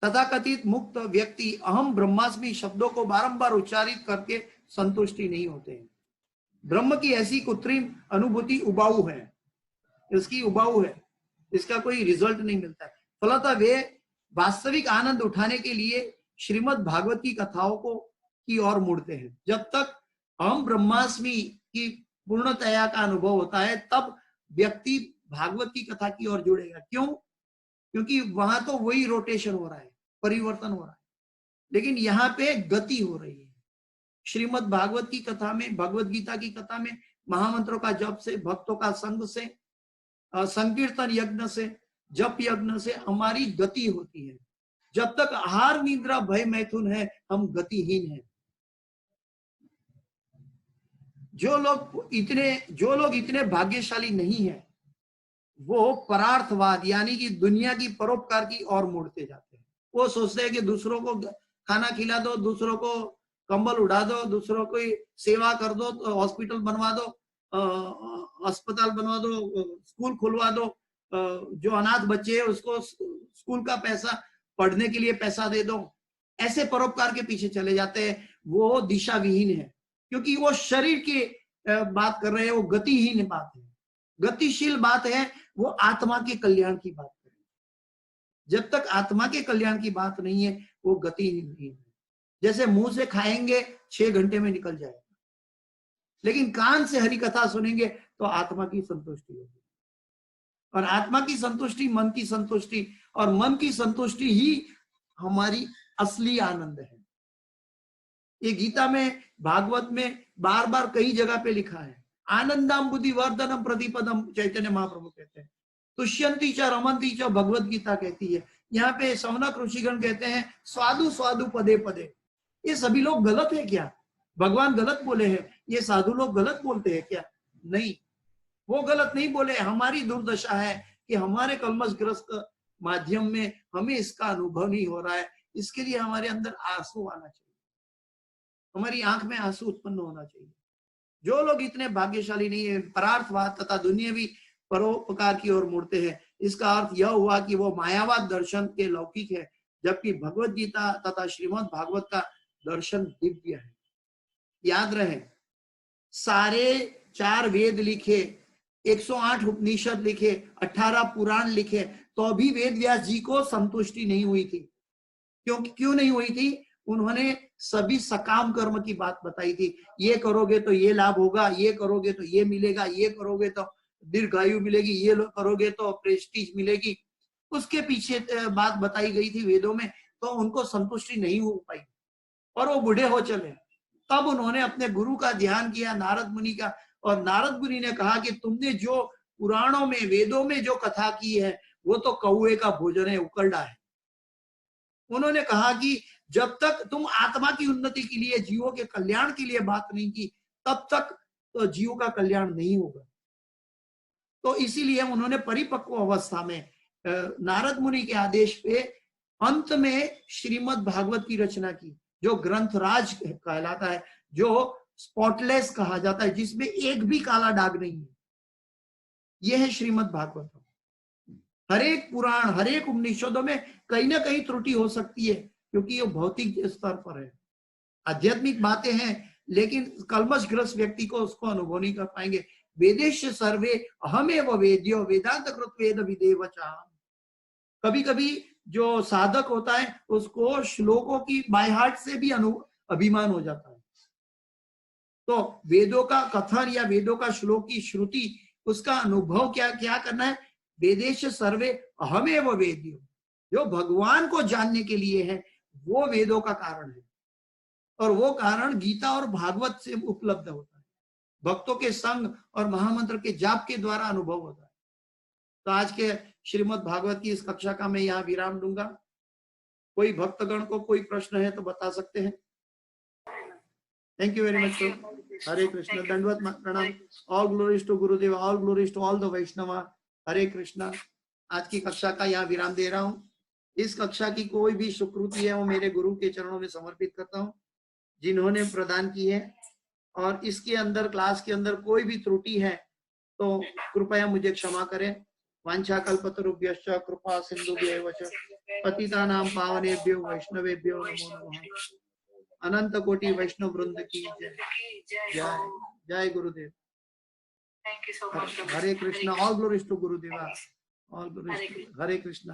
तथाकथित मुक्त व्यक्ति अहम ब्रह्मास्मि शब्दों को बारंबार उच्चारित करके संतुष्टि नहीं होते हैं। ब्रह्म की ऐसी कृत्रिम अनुभूति उबाऊ है, इसकी उबाऊ है, इसका कोई रिजल्ट नहीं मिलता है। फलतः वे वास्तविक आनंद उठाने के लिए श्रीमद् भागवत की कथाओं को की ओर मुड़ते हैं। जब तक अहम ब्रह्मास्मि की पूर्णतया का अनुभव होता है तब व्यक्ति भागवत की कथा की ओर जुड़ेगा। क्यों? क्योंकि वहां तो वही रोटेशन हो रहा है, परिवर्तन हो रहा है, लेकिन यहाँ पे गति हो रही है। श्रीमद् भागवत की कथा में, भगवत गीता की कथा में महामंत्रों का जप से, भक्तों का संग से, संकीर्तन यज्ञ से, जप यज्ञ से हमारी गति होती है। जब तक आहार निद्रा भय मैथुन है हम गतिहीन हैं। जो लोग इतने भाग्यशाली नहीं है वो परार्थवाद यानी कि दुनिया की परोपकार की ओर मुड़ते जाते हैं। वो सोचते हैं कि दूसरों को खाना खिला दो, दूसरों को कंबल उड़ा दो, दूसरों को सेवा कर दो, तो हॉस्पिटल बनवा दो, अस्पताल बनवा दो, स्कूल खुलवा दो, जो अनाथ बच्चे है उसको स्कूल का पैसा, पढ़ने के लिए पैसा दे दो। ऐसे परोपकार के पीछे चले जाते हैं। वो दिशा विहीन है, क्योंकि वो शरीर की बात कर रहे हैं, वो गतिहीन बात है। गतिशील बात है वो आत्मा के कल्याण की बात करें। जब तक आत्मा के कल्याण की बात नहीं है वो गतिहीन नहीं है। जैसे मुंह से खाएंगे 6 घंटे में निकल जाएगा, लेकिन कान से हरि कथा सुनेंगे तो आत्मा की संतुष्टि होगी, और आत्मा की संतुष्टि मन की संतुष्टि, और मन की संतुष्टि ही हमारी असली आनंद है। ये गीता में, भागवत में बार बार कई जगह पे लिखा है। आनंदम बुद्धि वर्धनम प्रतिपदम चैतन्य महाप्रभु कहते हैं। तुष्यंती च रमंती च भगवत गीता कहती है। यहाँ पे सौनक ऋषिगण कहते हैं स्वादु स्वादु पदे पदे। ये सभी लोग गलत है क्या? भगवान गलत बोले हैं? ये साधु लोग गलत बोलते हैं क्या? नहीं, वो गलत नहीं बोले। हमारी दुर्दशा है कि हमारे कलमशग्रस्त माध्यम में हमें इसका अनुभव नहीं हो रहा है। इसके लिए हमारे अंदर आंसू आना चाहिए, हमारी आंख में आंसू उत्पन्न होना चाहिए। जो लोग इतने भाग्यशाली नहीं है, परार्थवाद तथा दुनियावी परोपकार की ओर मुड़ते हैं, इसका अर्थ यह हुआ कि वो मायावाद दर्शन के लौकिक है, जबकि भगवत गीता तथा श्रीमद् भागवत का दर्शन दिव्य है। याद रहे, सारे 4 वेद लिखे, 108 उपनिषद लिखे, 18 पुराण लिखे, तो भी वेद व्यास जी को संतुष्टि नहीं हुई थी। क्यों नहीं हुई थी? उन्होंने सभी सकाम कर्म की बात बताई थी। ये करोगे तो ये लाभ होगा, ये करोगे तो ये मिलेगा, ये करोगे तो दीर्घायु मिलेगी, ये करोगे तो प्रेस्टीज मिलेगी। उसके पीछे बात बताई गई थी वेदों में, तो उनको संतुष्टि नहीं हो पाई और वो बूढ़े हो चले। तब उन्होंने अपने गुरु का ध्यान किया, नारद मुनि का, और नारद मुनि ने कहा कि तुमने जो पुराणों में, वेदों में जो कथा की है वो तो कौए का भोजन है, उकरडा है। उन्होंने कहा कि जब तक तुम आत्मा की उन्नति के लिए, जीवों के कल्याण के लिए बात नहीं की, तब तक तो जीवों का कल्याण नहीं होगा। तो इसीलिए उन्होंने परिपक्व अवस्था में नारद मुनि के आदेश पे अंत में श्रीमद् भागवत की रचना की, जो ग्रंथराज कहलाता है, जो स्पॉटलेस कहा जाता है, जिसमें एक भी काला दाग नहीं है, ये है श्रीमद् भागवतम। हर एक पुराण, हर एक उपनिषदों में कहीं ना कहीं त्रुटि हो सकती है, क्योंकि ये भौतिक स्तर पर है, आध्यात्मिक बातें हैं, लेकिन कल्मशग्रस्त व्यक्ति को उसको अनुभव नहीं कर पाएंगे। वेदेश सर्वे अहमेव वेद्यो वेदांत कृत वेद विदेव च। कभी कभी जो साधक होता है उसको श्लोकों की बाय हार्ट से भी अभिमान हो जाता है। तो वेदों का कथन या वेदों का श्लोक की श्रुति, उसका अनुभव क्या क्या करना है? वेदेश सर्वे अहमेव वेद्यो, जो भगवान को जानने के लिए है वो वेदों का कारण है, और वो कारण गीता और भागवत से उपलब्ध होता है, भक्तों के संग और महामंत्र के जाप के द्वारा अनुभव होता है। तो आज के श्रीमद् भागवत की इस कक्षा का मैं यहाँ विराम दूंगा। कोई भक्तगण को कोई प्रश्न है तो बता सकते हैं। Thank you very much. Hare Krishna, दंडवत प्रणाम। All glories to Gurudev, all glories to all the Vaishnav. Hare Krishna. आज की कक्षा का यहाँ विराम दे रहा हूँ। इस कक्षा की कोई भी सुकृति है वो मेरे गुरु के चरणों में समर्पित करता हूँ, जिन्होंने प्रदान की है। और इसके अंदर, क्लास के अंदर कोई भी त्रुटि है तो कृपया मुझे क्षमा करें। वांछा कल्पतरुभ्यश्च कृपा सिंधुभ्यैव च पतितानां पावनेभ्यो वैष्णवेभ्यो नमो नमः। अनंत कोटि वैष्णव वृंद की जय। जय जय गुरुदेव। Thank you so much. Hare Krishna. All glories to Gurudeva. All glories. Hare Krishna.